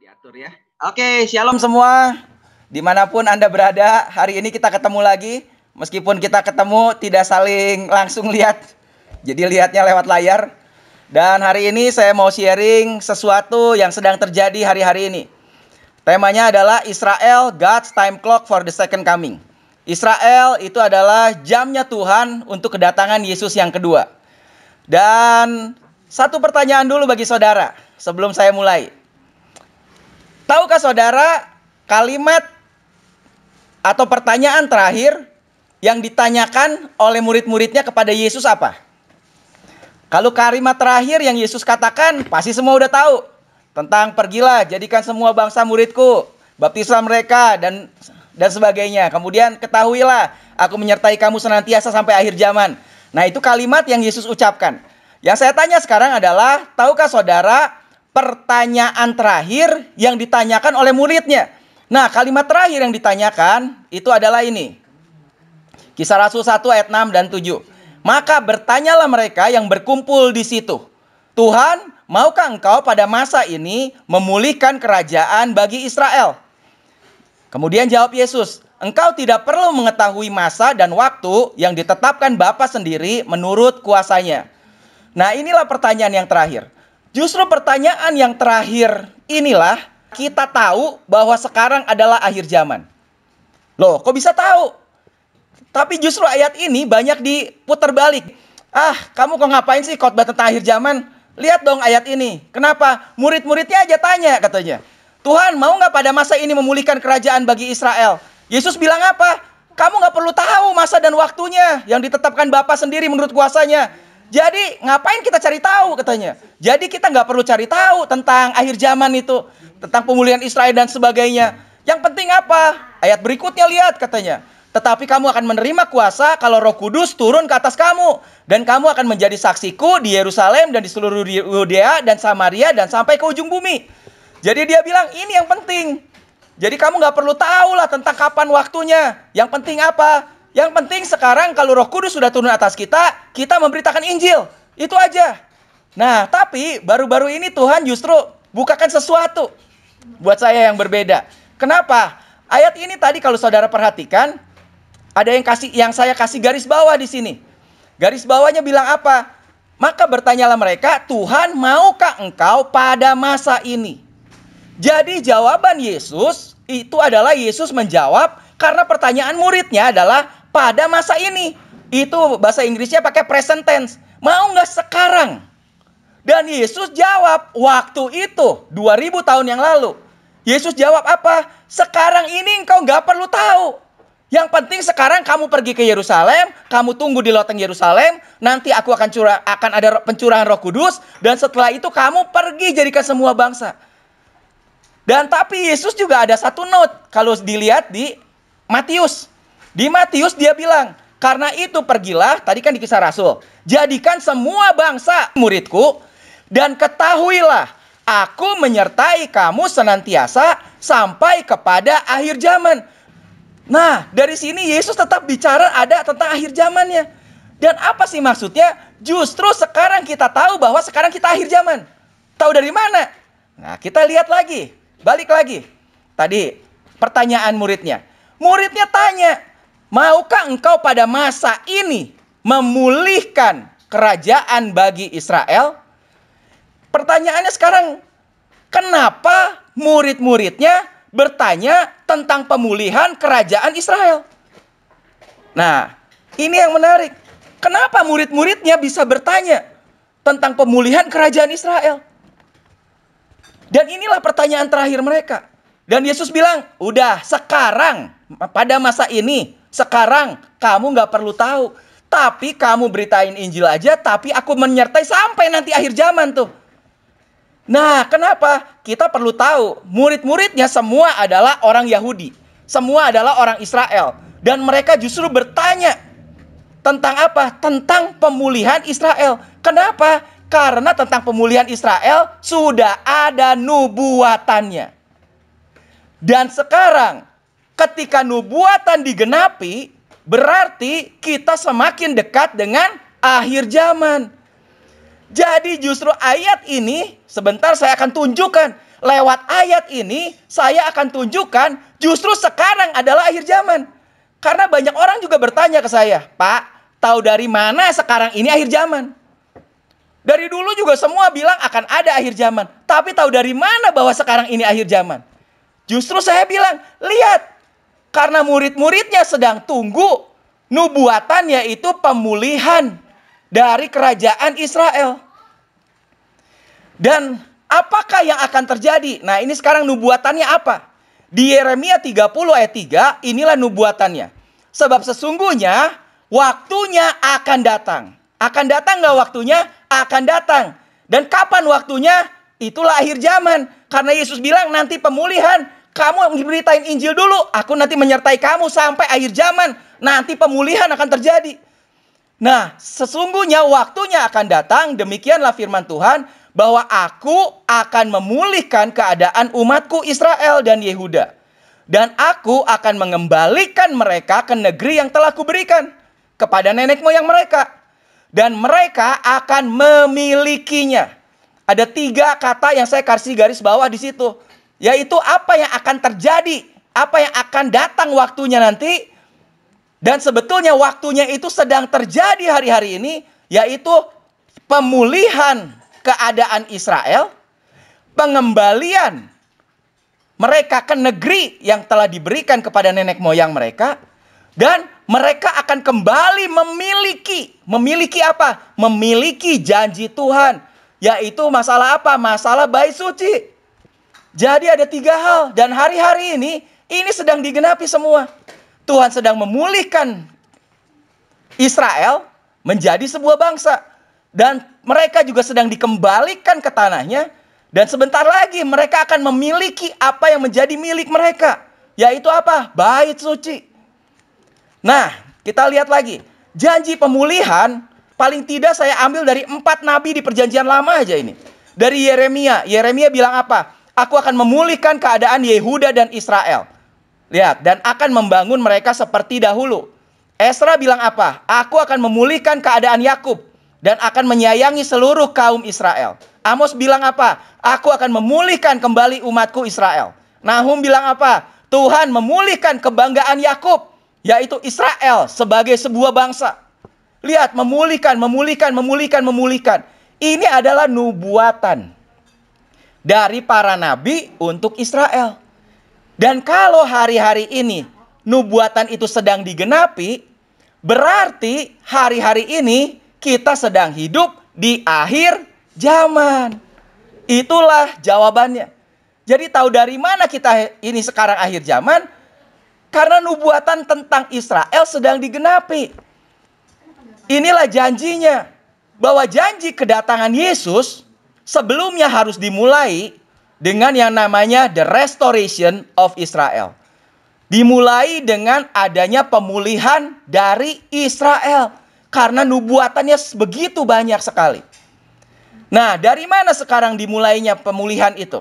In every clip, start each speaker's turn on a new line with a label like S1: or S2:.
S1: Diatur ya. Oke, shalom semua. Dimanapun Anda berada, hari ini kita ketemu lagi. Meskipun kita ketemu tidak saling langsung lihat, jadi lihatnya lewat layar. Dan hari ini saya mau sharing sesuatu yang sedang terjadi hari-hari ini. Temanya adalah Israel, God's time clock for the second coming. Israel itu adalah jamnya Tuhan untuk kedatangan Yesus yang kedua. Dan satu pertanyaan dulu bagi saudara sebelum saya mulai. Tahukah saudara kalimat atau pertanyaan terakhir yang ditanyakan oleh murid-muridnya kepada Yesus apa? Kalau kalimat terakhir yang Yesus katakan pasti semua udah tahu. Tentang pergilah jadikan semua bangsa muridku, baptislah mereka dan sebagainya. Kemudian ketahuilah aku menyertai kamu senantiasa sampai akhir zaman. Nah, itu kalimat yang Yesus ucapkan. Yang saya tanya sekarang adalah, tahukah saudara pertanyaan terakhir yang ditanyakan oleh muridnya? Nah, kalimat terakhir yang ditanyakan itu adalah ini. Kisah Rasul 1 ayat 6 dan 7. Maka bertanyalah mereka yang berkumpul di situ, Tuhan, maukah engkau pada masa ini memulihkan kerajaan bagi Israel? Kemudian jawab Yesus, engkau tidak perlu mengetahui masa dan waktu yang ditetapkan Bapa sendiri menurut kuasanya. Nah, inilah pertanyaan yang terakhir. Justru pertanyaan yang terakhir inilah kita tahu bahwa sekarang adalah akhir zaman. Loh, kok bisa tahu? Tapi justru ayat ini banyak diputar balik. Kamu kok ngapain sih khotbah tentang akhir zaman? Lihat dong ayat ini. Kenapa? Murid-muridnya aja tanya katanya. Tuhan, mau nggak pada masa ini memulihkan kerajaan bagi Israel? Yesus bilang apa? Kamu nggak perlu tahu masa dan waktunya yang ditetapkan Bapa sendiri menurut kuasanya. Jadi ngapain kita cari tahu katanya. Jadi kita nggak perlu cari tahu tentang akhir zaman itu. Tentang pemulihan Israel dan sebagainya. Yang penting apa? Ayat berikutnya lihat katanya. Tetapi kamu akan menerima kuasa kalau Roh Kudus turun ke atas kamu. Dan kamu akan menjadi saksiku di Yerusalem dan di seluruh Yudea dan Samaria dan sampai ke ujung bumi. Jadi dia bilang ini yang penting. Jadi kamu nggak perlu tahu lah tentang kapan waktunya. Yang penting apa? Yang penting sekarang kalau Roh Kudus sudah turun atas kita, kita memberitakan Injil. Itu aja. Nah, tapi baru-baru ini Tuhan justru bukakan sesuatu buat saya yang berbeda. Kenapa? Ayat ini tadi kalau saudara perhatikan, ada yang saya kasih garis bawah di sini. Garis bawahnya bilang apa? Maka bertanyalah mereka, Tuhan, maukah engkau pada masa ini? Jadi jawaban Yesus itu adalah Yesus menjawab karena pertanyaan muridnya adalah pada masa ini. Itu bahasa Inggrisnya pakai present tense. Mau nggak sekarang? Dan Yesus jawab waktu itu 2000 tahun yang lalu. Yesus jawab apa? Sekarang ini engkau nggak perlu tahu. Yang penting sekarang kamu pergi ke Yerusalem, kamu tunggu di loteng Yerusalem, nanti aku akan ada pencurahan Roh Kudus, dan setelah itu kamu pergi jadikan semua bangsa. Dan tapi Yesus juga ada satu note kalau dilihat di Matius. Di Matius dia bilang, karena itu pergilah, tadi kan di Kisah Rasul, jadikan semua bangsa muridku, dan ketahuilah, aku menyertai kamu senantiasa sampai kepada akhir zaman. Nah, dari sini Yesus tetap bicara ada tentang akhir zamannya. Dan apa sih maksudnya? Justru sekarang kita tahu bahwa sekarang kita akhir zaman. Tahu dari mana? Nah, kita lihat lagi. Balik lagi. Tadi, pertanyaan muridnya. Muridnya tanya, maukah engkau pada masa ini memulihkan kerajaan bagi Israel? Pertanyaannya sekarang, kenapa murid-muridnya bertanya tentang pemulihan kerajaan Israel? Nah, ini yang menarik. Kenapa murid-muridnya bisa bertanya tentang pemulihan kerajaan Israel? Dan inilah pertanyaan terakhir mereka. Dan Yesus bilang, udah sekarang, pada masa ini, sekarang kamu gak perlu tahu. Tapi kamu beritain Injil aja, tapi aku menyertai sampai nanti akhir zaman tuh. Nah, kenapa? Kita perlu tahu, murid-muridnya semua adalah orang Yahudi. Semua adalah orang Israel. Dan mereka justru bertanya tentang apa? Tentang pemulihan Israel. Kenapa? Karena tentang pemulihan Israel sudah ada nubuatannya. Dan sekarang, ketika nubuatan digenapi, berarti kita semakin dekat dengan akhir zaman. Jadi justru ayat ini sebentar saya akan tunjukkan lewat ayat ini saya akan tunjukkan justru sekarang adalah akhir zaman. Karena banyak orang juga bertanya ke saya, Pak, tahu dari mana sekarang ini akhir zaman? Dari dulu juga semua bilang akan ada akhir zaman. Tapi tahu dari mana bahwa sekarang ini akhir zaman? Justru saya bilang, lihat. Karena murid-muridnya sedang tunggu nubuatan, yaitu pemulihan dari kerajaan Israel. Dan apakah yang akan terjadi? Nah, ini sekarang nubuatannya apa? Di Yeremia 30 ayat 3, inilah nubuatannya. Sebab sesungguhnya waktunya akan datang. Akan datang nggak waktunya? Akan datang. Dan kapan waktunya? Itulah akhir zaman. Karena Yesus bilang nanti pemulihan. Kamu beritain Injil dulu. Aku nanti menyertai kamu sampai akhir zaman. Nanti pemulihan akan terjadi. Nah, sesungguhnya waktunya akan datang. Demikianlah firman Tuhan. Bahwa aku akan memulihkan keadaan umatku Israel dan Yehuda. Dan aku akan mengembalikan mereka ke negeri yang telah kuberikan kepada nenek moyang mereka. Dan mereka akan memilikinya. Ada 3 kata yang saya kasih garis bawah di situ. Yaitu apa yang akan terjadi. Apa yang akan datang waktunya nanti. Dan sebetulnya waktunya itu sedang terjadi hari-hari ini. Yaitu pemulihan keadaan Israel. Pengembalian mereka ke negeri yang telah diberikan kepada nenek moyang mereka. Dan mereka akan kembali memiliki. Memiliki apa? Memiliki janji Tuhan. Yaitu masalah apa? Masalah bait suci. Jadi ada 3 hal. Dan hari-hari ini sedang digenapi semua. Tuhan sedang memulihkan Israel menjadi sebuah bangsa. Dan mereka juga sedang dikembalikan ke tanahnya. Dan sebentar lagi mereka akan memiliki apa yang menjadi milik mereka. Yaitu apa? Bait suci. Nah, kita lihat lagi. Janji pemulihan paling tidak saya ambil dari 4 nabi di perjanjian lama aja ini. Dari Yeremia. Yeremia bilang apa? Aku akan memulihkan keadaan Yehuda dan Israel. Lihat, dan akan membangun mereka seperti dahulu. Esra bilang apa? Aku akan memulihkan keadaan Yakub dan akan menyayangi seluruh kaum Israel. Amos bilang apa? Aku akan memulihkan kembali umatku Israel. Nahum bilang apa? Tuhan memulihkan kebanggaan Yakub, yaitu Israel sebagai sebuah bangsa. Lihat, memulihkan. Ini adalah nubuatan dari para nabi untuk Israel. Dan kalau hari-hari ini nubuatan itu sedang digenapi, berarti hari-hari ini kita sedang hidup di akhir zaman. Itulah jawabannya. Jadi tahu dari mana kita ini sekarang akhir zaman? Karena nubuatan tentang Israel sedang digenapi. Inilah janjinya. Bahwa janji kedatangan Yesus sebelumnya harus dimulai dengan yang namanya the restoration of Israel. Dimulai dengan adanya pemulihan dari Israel. Karena nubuatannya begitu banyak sekali. Nah, dari mana sekarang dimulainya pemulihan itu?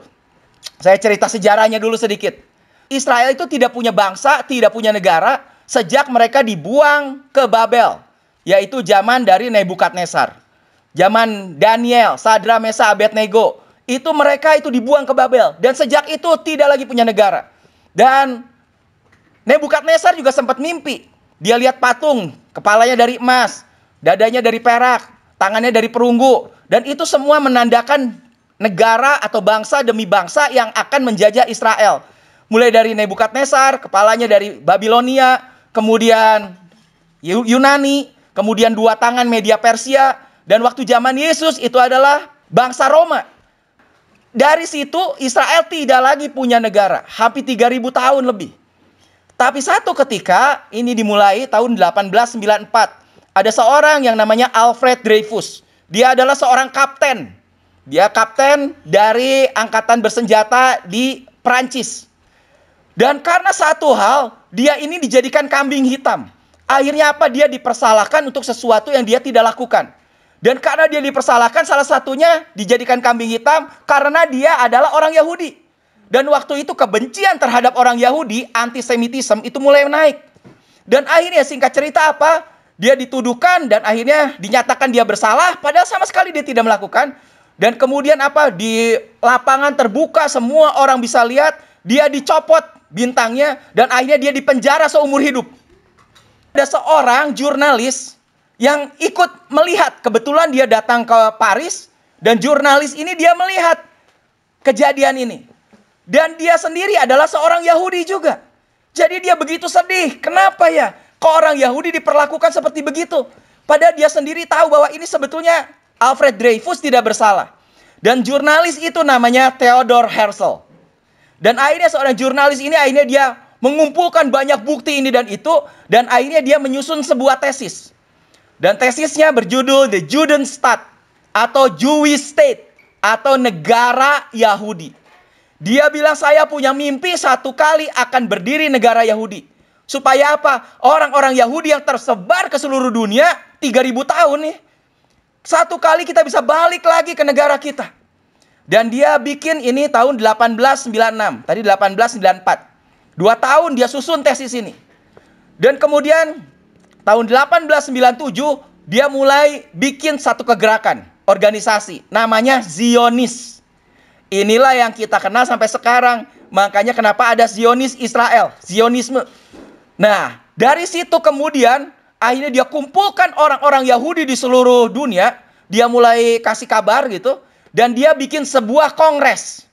S1: Saya cerita sejarahnya dulu sedikit. Israel itu tidak punya bangsa, tidak punya negara sejak mereka dibuang ke Babel. Yaitu zaman dari Nebukadnezar. Zaman Daniel, Sadra, Mesa, Abednego. Itu mereka itu dibuang ke Babel. Dan sejak itu tidak lagi punya negara. Dan Nebukadnezar juga sempat mimpi. Dia lihat patung, kepalanya dari emas, dadanya dari perak, tangannya dari perunggu. Dan itu semua menandakan negara atau bangsa demi bangsa yang akan menjajah Israel. Mulai dari Nebukadnezar, kepalanya dari Babilonia, kemudian Yunani, kemudian 2 tangan Media Persia. Dan waktu zaman Yesus itu adalah bangsa Roma. Dari situ Israel tidak lagi punya negara. Hampir 3.000 tahun lebih. Tapi satu ketika ini dimulai tahun 1894. Ada seorang yang namanya Alfred Dreyfus. Dia adalah seorang kapten. Dia kapten dari angkatan bersenjata di Perancis. Dan karena satu hal, dia ini dijadikan kambing hitam. Akhirnya apa? Dia dipersalahkan untuk sesuatu yang dia tidak lakukan. Dan karena dia dipersalahkan, salah satunya dijadikan kambing hitam karena dia adalah orang Yahudi. Dan waktu itu kebencian terhadap orang Yahudi, antisemitisme itu mulai naik. Dan akhirnya singkat cerita apa? Dia dituduhkan dan akhirnya dinyatakan dia bersalah padahal sama sekali dia tidak melakukan. Dan kemudian apa? Di lapangan terbuka, semua orang bisa lihat, dia dicopot bintangnya, dan akhirnya dia dipenjara seumur hidup. Ada seorang jurnalis yang ikut melihat, kebetulan dia datang ke Paris, dan jurnalis ini dia melihat kejadian ini. Dan dia sendiri adalah seorang Yahudi juga. Jadi dia begitu sedih. Kenapa ya? Kok orang Yahudi diperlakukan seperti begitu? Padahal dia sendiri tahu bahwa ini sebetulnya Alfred Dreyfus tidak bersalah. Dan jurnalis itu namanya Theodor Herzl. Dan akhirnya seorang jurnalis ini akhirnya dia mengumpulkan banyak bukti ini dan itu. Dan akhirnya dia menyusun sebuah tesis. Dan tesisnya berjudul The Judenstaat atau Jewish State atau negara Yahudi. Dia bilang, saya punya mimpi satu kali akan berdiri negara Yahudi. Supaya apa? Orang-orang Yahudi yang tersebar ke seluruh dunia 3.000 tahun nih. Satu kali kita bisa balik lagi ke negara kita. Dan dia bikin ini tahun 1896. Tadi 1894. 2 tahun dia susun tesis ini. Dan kemudian tahun 1897 dia mulai bikin satu kegerakan, organisasi. Namanya Zionis. Inilah yang kita kenal sampai sekarang. Makanya kenapa ada Zionis Israel. Zionisme. Nah, dari situ kemudian akhirnya dia kumpulkan orang-orang Yahudi di seluruh dunia. Dia mulai kasih kabar gitu. Dan dia bikin sebuah kongres.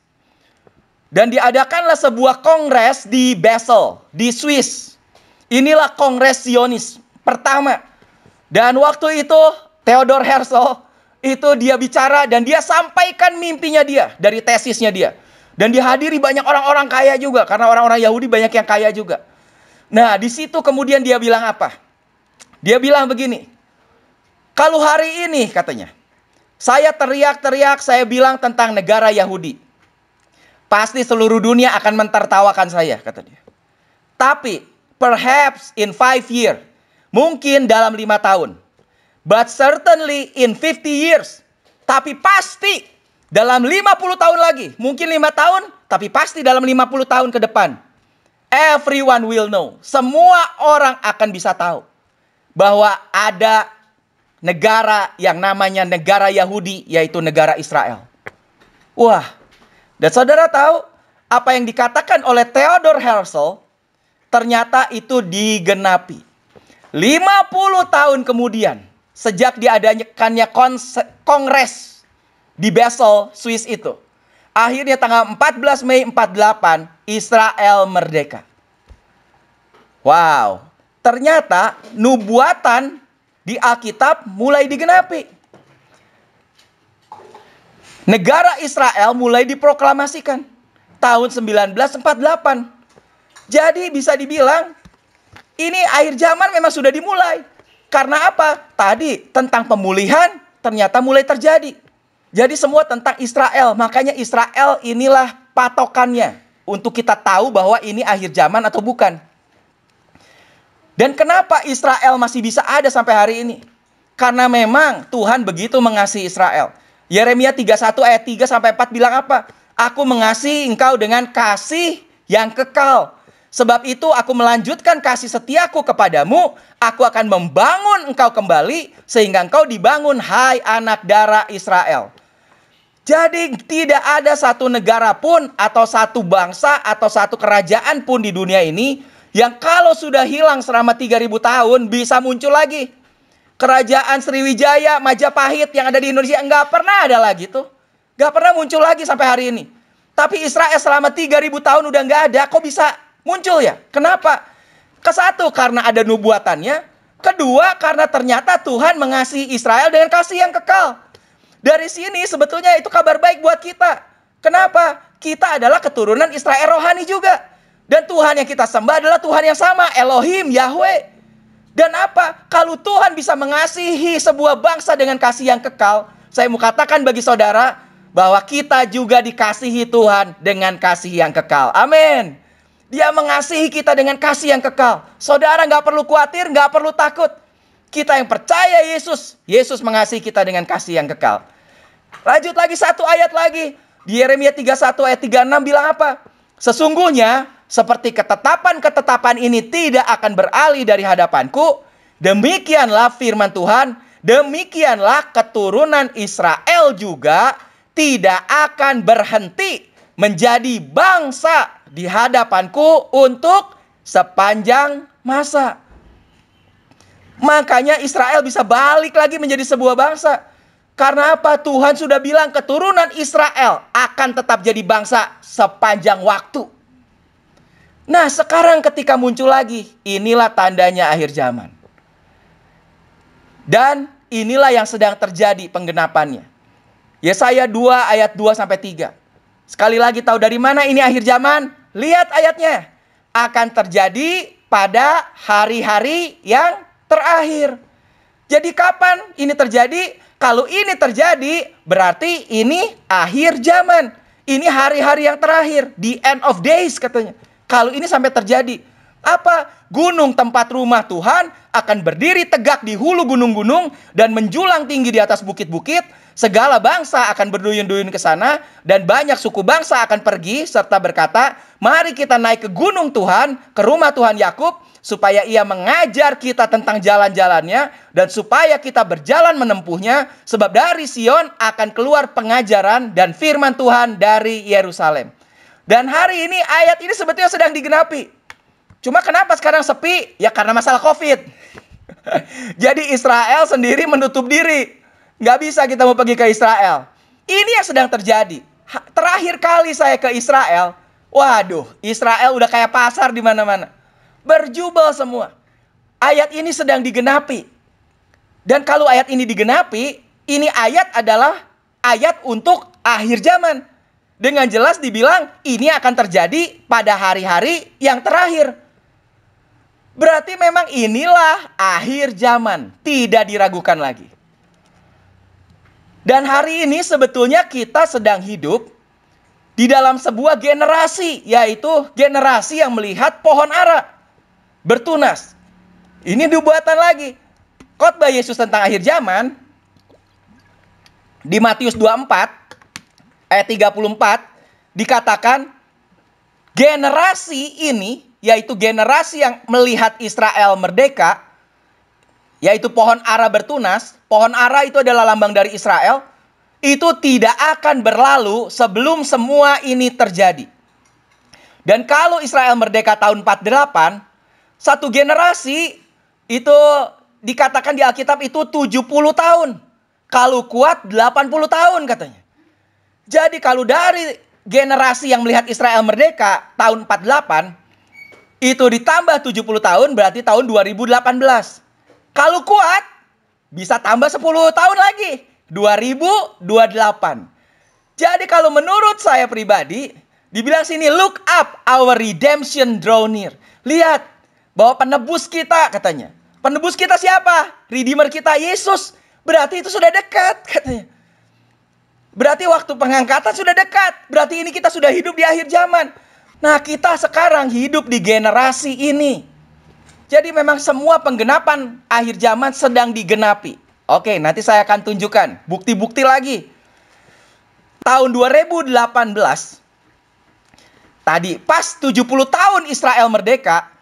S1: Dan diadakanlah sebuah kongres di Basel, di Swiss. Inilah kongres Zionis pertama. Dan waktu itu Theodor Herzl itu dia bicara dan dia sampaikan mimpinya dia dari tesisnya dia. Dan dihadiri banyak orang-orang kaya juga. Karena orang-orang Yahudi banyak yang kaya juga. Nah, di situ kemudian dia bilang apa? Dia bilang begini. Kalau hari ini katanya, saya teriak-teriak, saya bilang tentang negara Yahudi. Pasti seluruh dunia akan mentertawakan saya, kata dia. Tapi, perhaps in 5 years, mungkin dalam 5 tahun. But certainly in 50 years. Tapi pasti dalam 50 tahun lagi. Mungkin 5 tahun, tapi pasti dalam 50 tahun ke depan. Everyone will know. Semua orang akan bisa tahu bahwa ada negara yang namanya negara Yahudi, yaitu negara Israel. Wah, dan saudara tahu apa yang dikatakan oleh Theodor Herzl ternyata itu digenapi. 50 tahun kemudian, sejak diadakannya kongres di Basel, Swiss itu. Akhirnya tanggal 14 Mei 48, Israel merdeka. Wow, ternyata nubuatan di Alkitab mulai digenapi. Negara Israel mulai diproklamasikan tahun 1948. Jadi bisa dibilang ini akhir zaman memang sudah dimulai. Karena apa? Tadi tentang pemulihan ternyata mulai terjadi. Jadi semua tentang Israel. Makanya Israel inilah patokannya untuk kita tahu bahwa ini akhir zaman atau bukan. Dan kenapa Israel masih bisa ada sampai hari ini? Karena memang Tuhan begitu mengasihi Israel. Yeremia 31 ayat 3 sampai 4 bilang apa? Aku mengasihi engkau dengan kasih yang kekal. Sebab itu aku melanjutkan kasih setiaku kepadamu. Aku akan membangun engkau kembali sehingga engkau dibangun, hai anak darah Israel. Jadi tidak ada satu negara pun atau satu bangsa atau satu kerajaan pun di dunia ini yang kalau sudah hilang selama 3.000 tahun bisa muncul lagi. Kerajaan Sriwijaya, Majapahit yang ada di Indonesia nggak pernah ada lagi tuh. Nggak pernah muncul lagi sampai hari ini. Tapi Israel selama 3.000 tahun udah nggak ada, kok bisa muncul ya? Kenapa? Kesatu karena ada nubuatannya. Kedua karena ternyata Tuhan mengasihi Israel dengan kasih yang kekal. Dari sini sebetulnya itu kabar baik buat kita. Kenapa? Kita adalah keturunan Israel rohani juga. Dan Tuhan yang kita sembah adalah Tuhan yang sama, Elohim, Yahweh. Dan apa? Kalau Tuhan bisa mengasihi sebuah bangsa dengan kasih yang kekal, saya mau katakan bagi saudara bahwa kita juga dikasihi Tuhan dengan kasih yang kekal. Amin. Dia mengasihi kita dengan kasih yang kekal. Saudara nggak perlu khawatir, nggak perlu takut. Kita yang percaya Yesus, Yesus mengasihi kita dengan kasih yang kekal. Lanjut lagi satu ayat lagi. Di Yeremia 31 ayat 36 bilang apa? Sesungguhnya seperti ketetapan-ketetapan ini tidak akan beralih dari hadapanku. Demikianlah firman Tuhan. Demikianlah keturunan Israel juga tidak akan berhenti menjadi bangsa di hadapanku untuk sepanjang masa. Makanya Israel bisa balik lagi menjadi sebuah bangsa. Karena apa? Tuhan sudah bilang keturunan Israel akan tetap jadi bangsa sepanjang waktu. Nah, sekarang ketika muncul lagi, inilah tandanya akhir zaman. Dan inilah yang sedang terjadi penggenapannya. Yesaya 2 ayat 2 sampai 3. Sekali lagi, tahu dari mana ini akhir zaman? Lihat ayatnya. Akan terjadi pada hari-hari yang terakhir. Jadi kapan ini terjadi? Kalau ini terjadi, berarti ini akhir zaman. Ini hari-hari yang terakhir. The end of days katanya. Kalau ini sampai terjadi. Apa? Gunung tempat rumah Tuhan akan berdiri tegak di hulu gunung-gunung dan menjulang tinggi di atas bukit-bukit. Segala bangsa akan berduyun-duyun ke sana dan banyak suku bangsa akan pergi serta berkata, mari kita naik ke gunung Tuhan, ke rumah Tuhan Yakub, supaya ia mengajar kita tentang jalan-jalannya dan supaya kita berjalan menempuhnya, sebab dari Sion akan keluar pengajaran dan firman Tuhan dari Yerusalem. Dan hari ini ayat ini sebetulnya sedang digenapi. Cuma kenapa sekarang sepi? Ya karena masalah COVID. Jadi Israel sendiri menutup diri. Nggak bisa kita mau pergi ke Israel. Ini yang sedang terjadi. Terakhir kali saya ke Israel, waduh, Israel udah kayak pasar di mana-mana. Berjubel semua. Ayat ini sedang digenapi. Dan kalau ayat ini digenapi, ini ayat adalah ayat untuk akhir zaman. Dengan jelas dibilang ini akan terjadi pada hari-hari yang terakhir. Berarti memang inilah akhir zaman. Tidak diragukan lagi. Dan hari ini sebetulnya kita sedang hidup di dalam sebuah generasi. Yaitu generasi yang melihat pohon ara bertunas. Ini dibuatan lagi. Khotbah Yesus tentang akhir zaman di Matius 24 ayat 34 dikatakan generasi ini, yaitu generasi yang melihat Israel merdeka, yaitu pohon ara bertunas. Pohon ara itu adalah lambang dari Israel. Itu tidak akan berlalu sebelum semua ini terjadi. Dan kalau Israel merdeka tahun 48, satu generasi itu dikatakan di Alkitab itu 70 tahun. Kalau kuat 80 tahun katanya. Jadi kalau dari generasi yang melihat Israel merdeka tahun 48 itu ditambah 70 tahun berarti tahun 2018. Kalau kuat bisa tambah 10 tahun lagi, 2028. Jadi kalau menurut saya pribadi dibilang sini, look up, our redemption draw near. Lihat bahwa penebus kita katanya. Penebus kita siapa? Redeemer kita Yesus. Berarti itu sudah dekat katanya. Berarti waktu pengangkatan sudah dekat. Berarti ini kita sudah hidup di akhir zaman. Nah, kita sekarang hidup di generasi ini. Jadi memang semua penggenapan akhir zaman sedang digenapi. Oke, nanti saya akan tunjukkan bukti-bukti lagi. Tahun 2018, tadi pas 70 tahun Israel merdeka,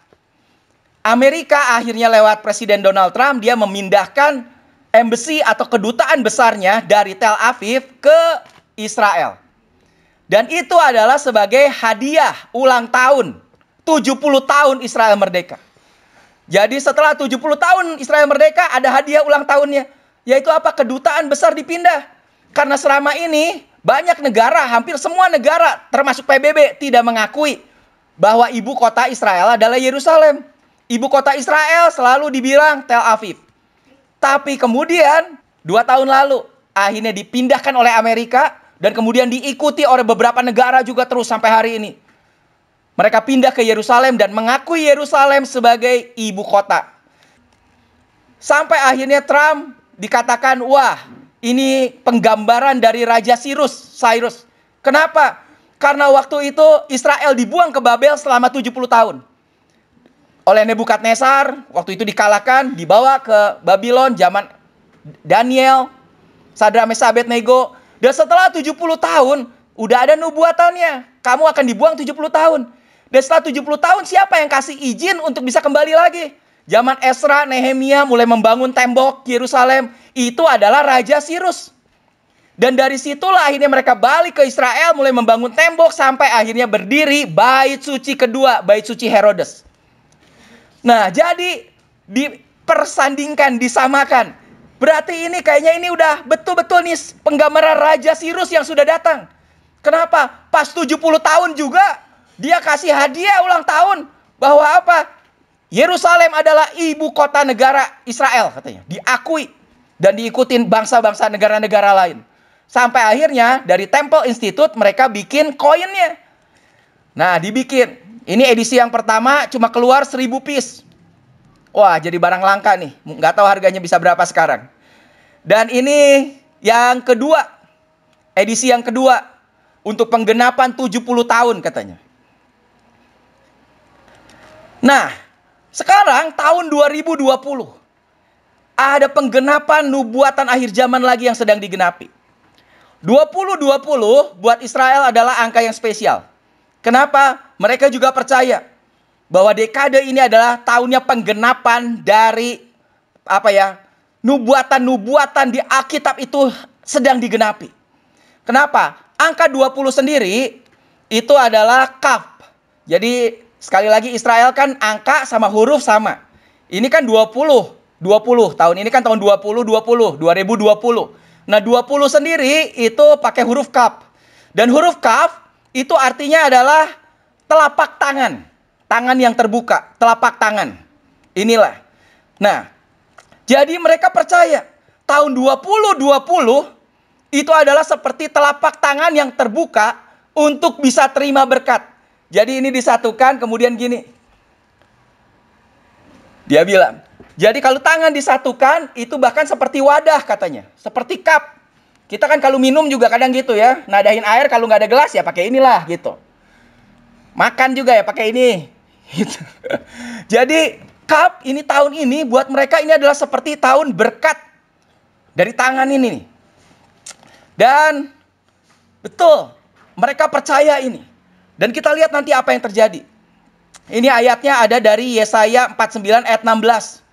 S1: Amerika akhirnya lewat Presiden Donald Trump, dia memindahkan embassy atau kedutaan besarnya dari Tel Aviv ke Israel. Dan itu adalah sebagai hadiah ulang tahun 70 tahun Israel merdeka. Jadi setelah 70 tahun Israel merdeka ada hadiah ulang tahunnya. Yaitu apa? Kedutaan besar dipindah. Karena selama ini banyak negara, hampir semua negara termasuk PBB tidak mengakui bahwa ibu kota Israel adalah Yerusalem. Ibu kota Israel selalu dibilang Tel Aviv. Tapi kemudian 2 tahun lalu akhirnya dipindahkan oleh Amerika dan kemudian diikuti oleh beberapa negara juga terus sampai hari ini. Mereka pindah ke Yerusalem dan mengakui Yerusalem sebagai ibu kota. Sampai akhirnya Trump dikatakan, wah ini penggambaran dari Raja Cyrus. Kenapa? Karena waktu itu Israel dibuang ke Babel selama 70 tahun. Oleh Nebukadnezar, waktu itu dikalahkan, dibawa ke Babylon zaman Daniel, Sadrak Mesak Abednego. Dan setelah 70 tahun, udah ada nubuatannya. Kamu akan dibuang 70 tahun. Dan setelah 70 tahun, siapa yang kasih izin untuk bisa kembali lagi? Zaman Ezra, Nehemia mulai membangun tembok Yerusalem. Itu adalah Raja Cyrus. Dan dari situlah akhirnya mereka balik ke Israel, mulai membangun tembok, sampai akhirnya berdiri bait suci kedua, bait suci Herodes. Nah, jadi dipersandingkan, disamakan. Berarti ini kayaknya ini udah betul-betul nih penggambaran Raja Sirus yang sudah datang. Kenapa? Pas 70 tahun juga dia kasih hadiah ulang tahun. Bahwa apa? Yerusalem adalah ibu kota negara Israel katanya. Diakui dan diikutin bangsa-bangsa negara-negara lain. Sampai akhirnya dari Temple Institute mereka bikin koinnya. Nah, dibikin. Ini edisi yang pertama cuma keluar 1000 piece. Wah, jadi barang langka nih. Nggak tahu harganya bisa berapa sekarang. Dan ini yang kedua. Edisi yang kedua. Untuk penggenapan 70 tahun katanya. Nah, sekarang tahun 2020. Ada penggenapan nubuatan akhir zaman lagi yang sedang digenapi. 2020 buat Israel adalah angka yang spesial. Kenapa? Mereka juga percaya bahwa dekade ini adalah tahunnya penggenapan dari nubuatan-nubuatan di Alkitab itu sedang digenapi. Kenapa? Angka 20 sendiri itu adalah kaf. Jadi sekali lagi Israel kan angka sama huruf sama. Ini kan 20 tahun ini kan tahun 2020. Nah, 20 sendiri itu pakai huruf kaf. Dan huruf kaf itu artinya adalah telapak tangan. Tangan yang terbuka, telapak tangan. Inilah. Nah, jadi mereka percaya tahun 2020 itu adalah seperti telapak tangan yang terbuka untuk bisa terima berkat. Jadi ini disatukan kemudian gini. Dia bilang, jadi kalau tangan disatukan itu bahkan seperti wadah katanya. Seperti cup. Kita kan kalau minum juga kadang gitu ya. Nadahin air kalau nggak ada gelas ya pakai inilah gitu. Makan juga ya pakai ini. Gitu. Jadi cup ini tahun ini buat mereka ini adalah seperti tahun berkat dari tangan ini nih. Dan betul mereka percaya ini. Dan kita lihat nanti apa yang terjadi. Ini ayatnya ada dari Yesaya 49 ayat 16.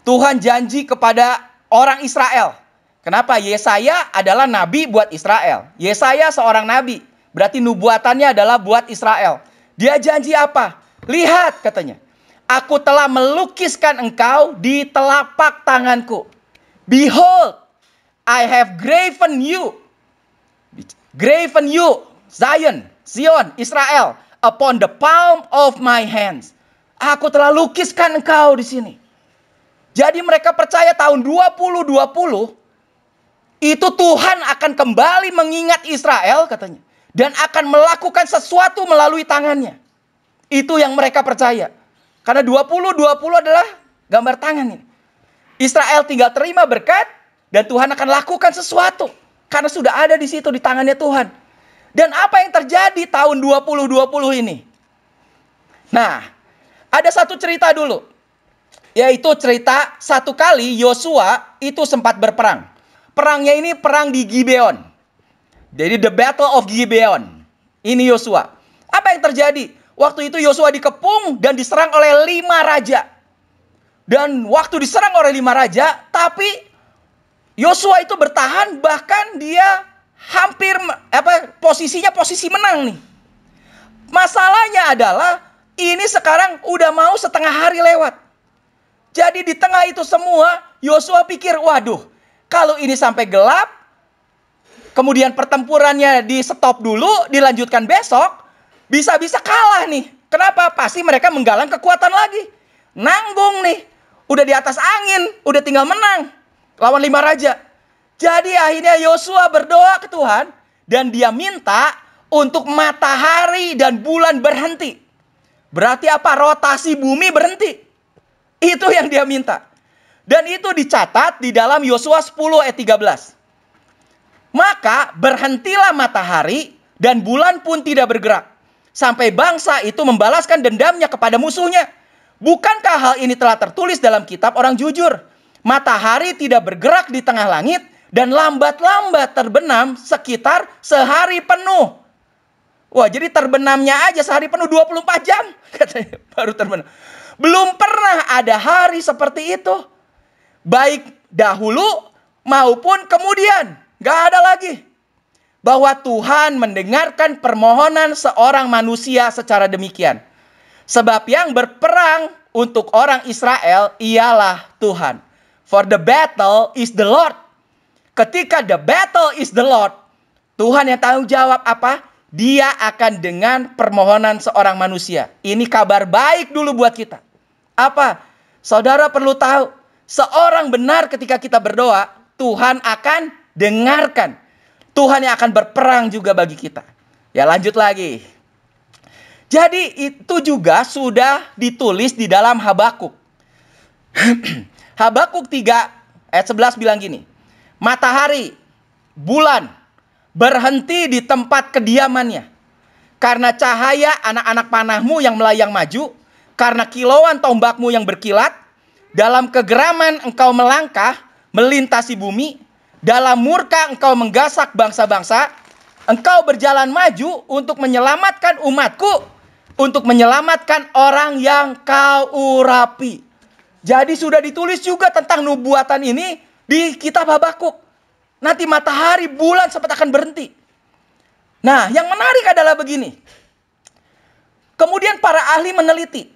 S1: Tuhan janji kepada orang Israel. Kenapa? Yesaya adalah nabi buat Israel. Yesaya seorang nabi. Berarti nubuatannya adalah buat Israel. Dia janji apa? Lihat katanya. Aku telah melukiskan engkau di telapak tanganku. Behold, I have graven you. Graven you, Zion, Israel, upon the palm of my hands. Aku telah lukiskan engkau di sini. Jadi mereka percaya tahun 2020 itu Tuhan akan kembali mengingat Israel katanya. Dan akan melakukan sesuatu melalui tangannya. Itu yang mereka percaya. Karena 2020 adalah gambar tangan ini. Israel tinggal terima berkat dan Tuhan akan lakukan sesuatu. Karena sudah ada di situ di tangannya Tuhan. Dan apa yang terjadi tahun 2020 ini? Nah, ada satu cerita dulu. Yaitu cerita satu kali Yosua itu sempat berperang. Perangnya ini perang di Gibeon. Jadi the Battle of Gibeon. Ini Yosua. Apa yang terjadi? Waktu itu Yosua dikepung dan diserang oleh 5 raja. Dan waktu diserang oleh 5 raja, tapi Yosua itu bertahan, bahkan dia hampir posisinya posisi menang nih. Masalahnya adalah ini sekarang udah mau setengah hari lewat. Jadi di tengah itu semua Yosua pikir, waduh, kalau ini sampai gelap, kemudian pertempurannya di stop dulu, dilanjutkan besok, bisa-bisa kalah nih. Kenapa? Pasti mereka menggalang kekuatan lagi. Nanggung nih. Udah di atas angin, udah tinggal menang lawan 5 raja. Jadi akhirnya Yosua berdoa ke Tuhan dan dia minta untuk matahari dan bulan berhenti. Berarti apa? Rotasi bumi berhenti. Itu yang dia minta. Dan itu dicatat di dalam Yosua 10 ayat 13. Maka berhentilah matahari dan bulan pun tidak bergerak. Sampai bangsa itu membalaskan dendamnya kepada musuhnya. Bukankah hal ini telah tertulis dalam kitab orang jujur? Matahari tidak bergerak di tengah langit dan lambat-lambat terbenam sekitar sehari penuh. Wah, jadi terbenamnya aja sehari penuh 24 jam. Katanya baru terbenam. Belum pernah ada hari seperti itu. Baik dahulu maupun kemudian. Nggak ada lagi. Bahwa Tuhan mendengarkan permohonan seorang manusia secara demikian. Sebab yang berperang untuk orang Israel ialah Tuhan. For the battle is the Lord. Ketika the battle is the Lord, Tuhan yang tanggung jawab apa? Dia akan dengan permohonan seorang manusia. Ini kabar baik dulu buat kita. Apa? Saudara perlu tahu, seorang benar ketika kita berdoa, Tuhan akan dengarkan. Tuhan yang akan berperang juga bagi kita. Ya, lanjut lagi. Jadi itu juga sudah ditulis di dalam Habakuk. Habakuk 3 ayat 11 bilang gini. Matahari, bulan, berhenti di tempat kediamannya. Karena cahaya anak-anak panahmu yang melayang maju. Karena kilauan tombakmu yang berkilat. Dalam kegeraman engkau melangkah, melintasi bumi. Dalam murka engkau menggasak bangsa-bangsa. Engkau berjalan maju untuk menyelamatkan umatku. Untuk menyelamatkan orang yang kau urapi. Jadi sudah ditulis juga tentang nubuatan ini di kitab Habakuk. Nanti matahari, bulan sempat akan berhenti. Nah, yang menarik adalah begini. Kemudian para ahli meneliti.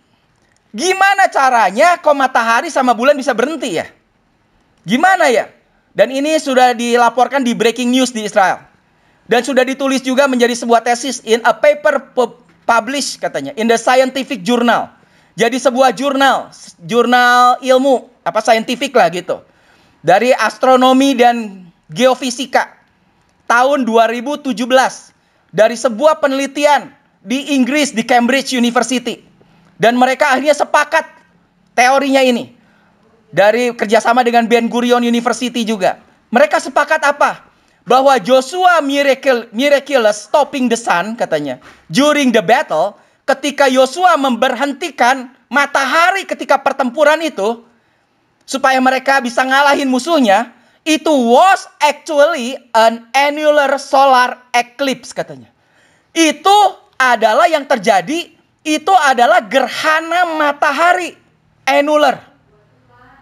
S1: Gimana caranya kok matahari sama bulan bisa berhenti ya? Gimana ya? Dan ini sudah dilaporkan di breaking news di Israel. Dan sudah ditulis juga menjadi sebuah tesis in a paper published katanya. In the scientific journal. Jadi sebuah jurnal ilmu. Scientific lah gitu. Dari astronomi dan geofisika. Tahun 2017. Dari sebuah penelitian di Inggris di Cambridge University. Dan mereka akhirnya sepakat teorinya ini. Dari kerjasama dengan Ben Gurion University juga. Mereka sepakat apa? Bahwa Joshua miraculous stopping the sun katanya. During the battle. Ketika Yosua memberhentikan matahari ketika pertempuran itu. Supaya mereka bisa ngalahin musuhnya. Itu was actually an annular solar eclipse katanya. Itu adalah yang terjadi. Itu adalah gerhana matahari. Annular.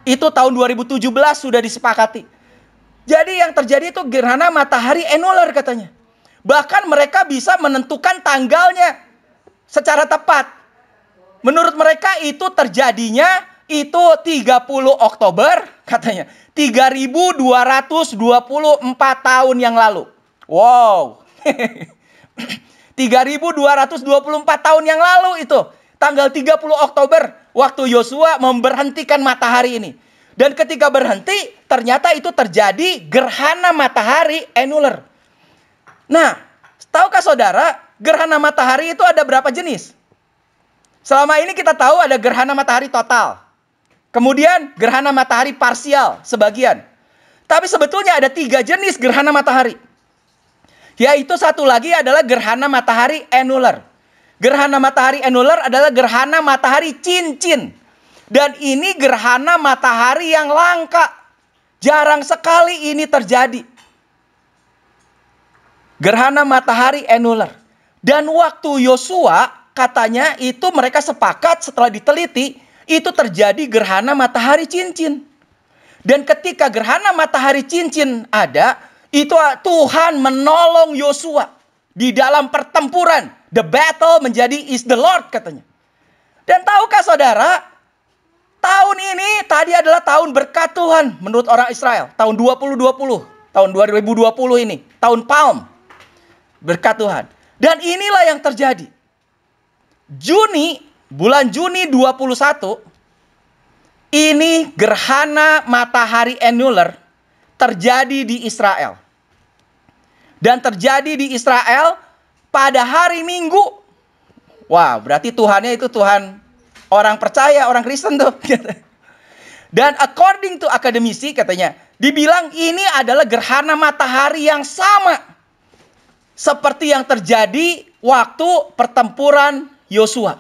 S1: Itu tahun 2017 sudah disepakati. Jadi yang terjadi itu gerhana matahari annular katanya. Bahkan mereka bisa menentukan tanggalnya secara tepat. Menurut mereka itu terjadinya itu 30 Oktober katanya. 3224 tahun yang lalu. Wow. 3224 tahun yang lalu itu. Tanggal 30 Oktober. Waktu Yosua memberhentikan matahari ini. Dan ketika berhenti, ternyata itu terjadi gerhana matahari annular. Nah, tahukah saudara, gerhana matahari itu ada berapa jenis? Selama ini kita tahu ada gerhana matahari total. Kemudian gerhana matahari parsial, sebagian. Tapi sebetulnya ada 3 jenis gerhana matahari. Yaitu satu lagi adalah gerhana matahari annular. Gerhana matahari annular adalah gerhana matahari cincin. Dan ini gerhana matahari yang langka. Jarang sekali ini terjadi. Gerhana matahari annular. Dan waktu Yosua katanya itu mereka sepakat setelah diteliti. Itu terjadi gerhana matahari cincin. Dan ketika gerhana matahari cincin ada. Itu Tuhan menolong Yosua. Di dalam pertempuran. The battle menjadi is the Lord katanya. Dan tahukah saudara, tahun ini tadi adalah tahun berkat Tuhan menurut orang Israel. Tahun 2020, tahun 2020 ini, tahun Palm. Berkat Tuhan. Dan inilah yang terjadi. Bulan Juni 21, ini gerhana matahari annular terjadi di Israel. Dan terjadi di Israel pada hari Minggu. Wah, berarti Tuhannya itu Tuhan orang percaya, orang Kristen tuh. Dan according to akademisi katanya, dibilang ini adalah gerhana matahari yang sama. Seperti yang terjadi waktu pertempuran Yosua.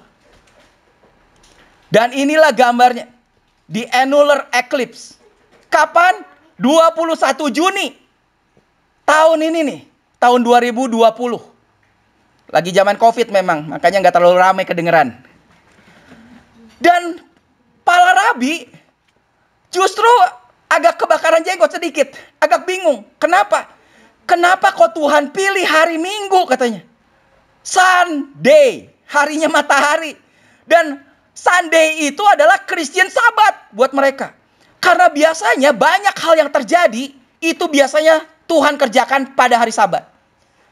S1: Dan inilah gambarnya. The annular eclipse. Kapan? 21 Juni. Tahun ini nih. Tahun 2020. Lagi zaman COVID memang. Makanya nggak terlalu ramai kedengeran. Dan para rabi justru agak kebakaran jenggot sedikit. Agak bingung. Kenapa? Kenapa kok Tuhan pilih hari Minggu katanya? Sunday, harinya matahari. Dan Sunday itu adalah Christian Sabat buat mereka. Karena biasanya banyak hal yang terjadi, itu biasanya Tuhan kerjakan pada hari Sabat.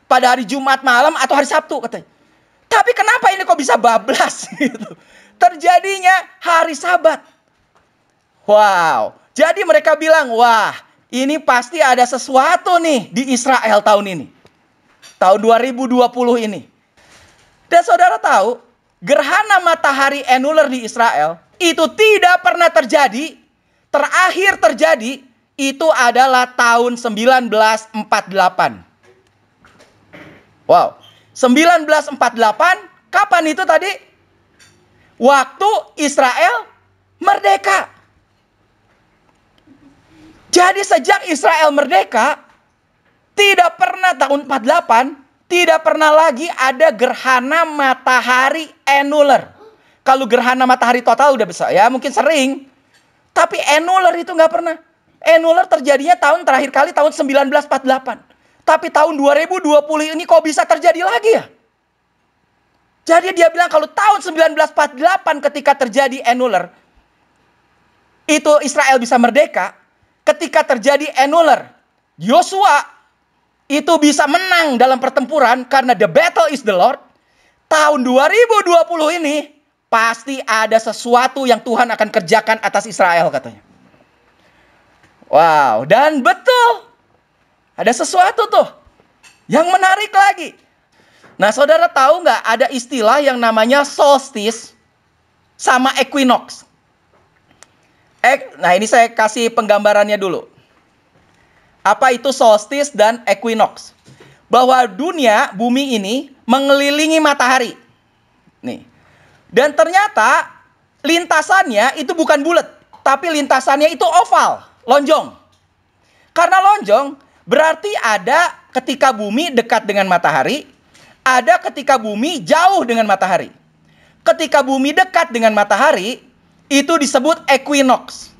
S1: Pada hari Jumat malam atau hari Sabtu katanya. Tapi kenapa ini kok bisa bablas gitu? Terjadinya hari Sabat. Wow. Jadi mereka bilang, wah, ini pasti ada sesuatu nih di Israel tahun ini. Tahun 2020 ini. Dan saudara tahu, gerhana matahari annular di Israel itu tidak pernah terjadi. Terakhir terjadi itu adalah tahun 1948. Wow. 1948, kapan itu tadi? Waktu Israel merdeka. Jadi sejak Israel merdeka, tidak pernah tahun 48, tidak pernah lagi ada gerhana matahari annular. Kalau gerhana matahari total udah bisa, ya mungkin sering. Tapi annular itu nggak pernah. Annular terjadinya terakhir kali tahun 1948. Tapi tahun 2020 ini kok bisa terjadi lagi ya? Jadi dia bilang kalau tahun 1948 ketika terjadi annular, itu Israel bisa merdeka. Ketika terjadi annular, Yosua itu bisa menang dalam pertempuran karena the battle is the Lord. Tahun 2020 ini pasti ada sesuatu yang Tuhan akan kerjakan atas Israel katanya. Wow, dan betul. Ada sesuatu tuh yang menarik lagi. Nah, saudara tahu nggak ada istilah yang namanya solstice sama equinox? Nah, ini saya kasih penggambarannya dulu. Apa itu solstice dan equinox? Bahwa bumi ini mengelilingi matahari. Nih. Dan ternyata lintasannya itu bukan bulat, tapi lintasannya itu oval, lonjong. Karena lonjong, berarti ada ketika bumi dekat dengan matahari, ada ketika bumi jauh dengan matahari. Ketika bumi dekat dengan matahari, itu disebut equinox.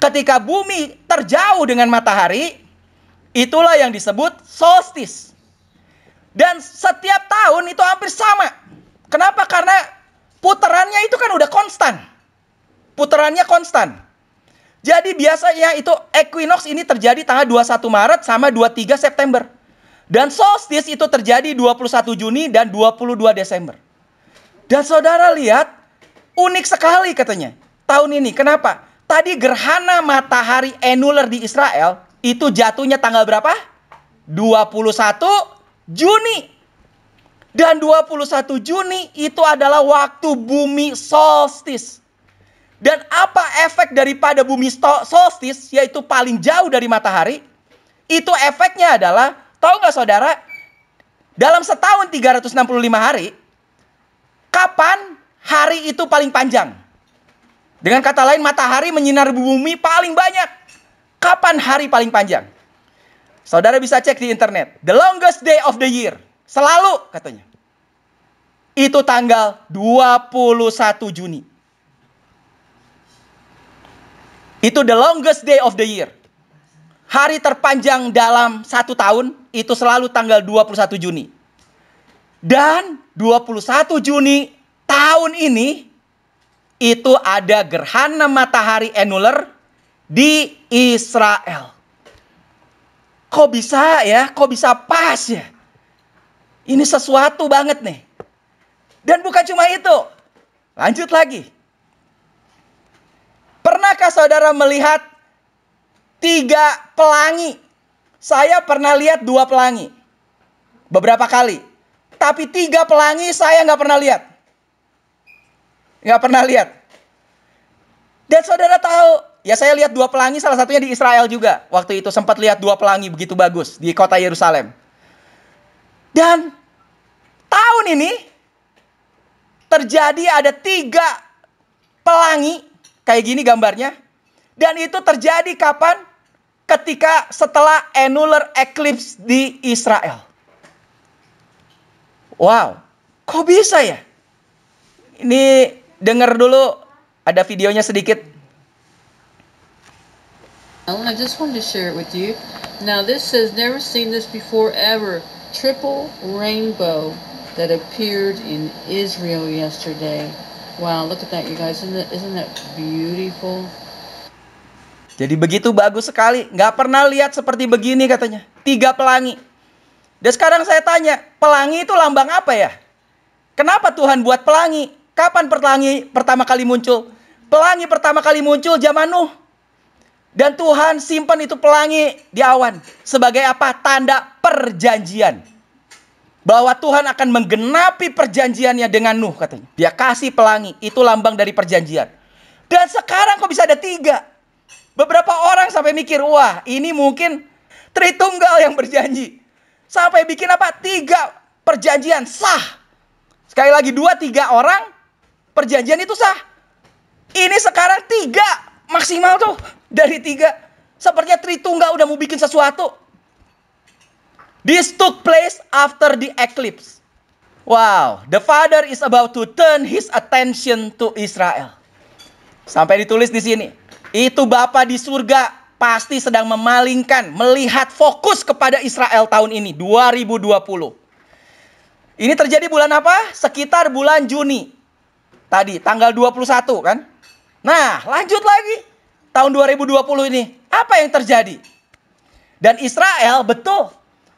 S1: Ketika bumi terjauh dengan matahari, itulah yang disebut solstice. Dan setiap tahun itu hampir sama. Kenapa? Karena putarannya itu kan udah konstan. Putarannya konstan. Jadi biasanya itu equinox ini terjadi tanggal 21 Maret sama 23 September. Dan solstice itu terjadi 21 Juni dan 22 Desember. Dan saudara lihat, unik sekali katanya tahun ini. Kenapa? Tadi gerhana matahari annular di Israel itu jatuhnya tanggal berapa? 21 Juni. Dan 21 Juni itu adalah waktu bumi solstice. Dan apa efek daripada bumi solstice, yaitu paling jauh dari matahari? Itu efeknya adalah, tahu nggak saudara, dalam setahun 365 hari, kapan hari itu paling panjang? Dengan kata lain, matahari menyinari bumi paling banyak. Kapan hari paling panjang? Saudara bisa cek di internet. The longest day of the year. Selalu katanya. Itu tanggal 21 Juni. Itu the longest day of the year. Hari terpanjang dalam satu tahun itu selalu tanggal 21 Juni. Dan 21 Juni tahun ini itu ada gerhana matahari annular di Israel. Kok bisa ya? Kok bisa pas ya? Ini sesuatu banget nih. Dan bukan cuma itu. Lanjut lagi. Pernahkah saudara melihat 3 pelangi? Saya pernah lihat 2 pelangi. Beberapa kali. Tapi 3 pelangi saya nggak pernah lihat. Nggak pernah lihat. Dan saudara tahu, ya saya lihat 2 pelangi, salah satunya di Israel juga. Waktu itu sempat lihat 2 pelangi begitu bagus di kota Yerusalem. Dan tahun ini terjadi ada 3 pelangi, kayak gini gambarnya. Dan itu terjadi kapan? Ketika setelah annular eclipse di Israel. Wow, kok bisa ya? Ini dengar dulu, ada videonya sedikit.
S2: And I just wanted to share it with you. Now this says never seen this before ever. Triple rainbow that appeared in Israel yesterday. Wow, look at that, you guys. Isn't that beautiful?
S1: Jadi begitu bagus sekali. Nggak pernah lihat seperti begini katanya. 3 pelangi. Dan sekarang saya tanya, pelangi itu lambang apa ya? Kenapa Tuhan buat pelangi? Kapan pelangi pertama kali muncul? Pelangi pertama kali muncul zaman Nuh. Dan Tuhan simpan itu pelangi di awan. Sebagai apa? Tanda perjanjian. Bahwa Tuhan akan menggenapi perjanjiannya dengan Nuh katanya. Dia kasih pelangi. Itu lambang dari perjanjian. Dan sekarang kok bisa ada 3? Beberapa orang sampai mikir, wah ini mungkin Tritunggal yang berjanji. Sampai bikin apa? 3 perjanjian sah. Sekali lagi 2-3 orang perjanjian itu sah. Ini sekarang 3 maksimal tuh. Dari 3. Sepertinya Tritunggal udah mau bikin sesuatu. This took place after the eclipse. Wow, the Father is about to turn his attention to Israel. Sampai ditulis di sini. Itu Bapa di surga pasti sedang memalingkan, melihat fokus kepada Israel tahun ini, 2020. Ini terjadi bulan apa? Sekitar bulan Juni. Tadi, tanggal 21 kan? Nah, lanjut lagi. Tahun 2020 ini, apa yang terjadi? Dan Israel, betul,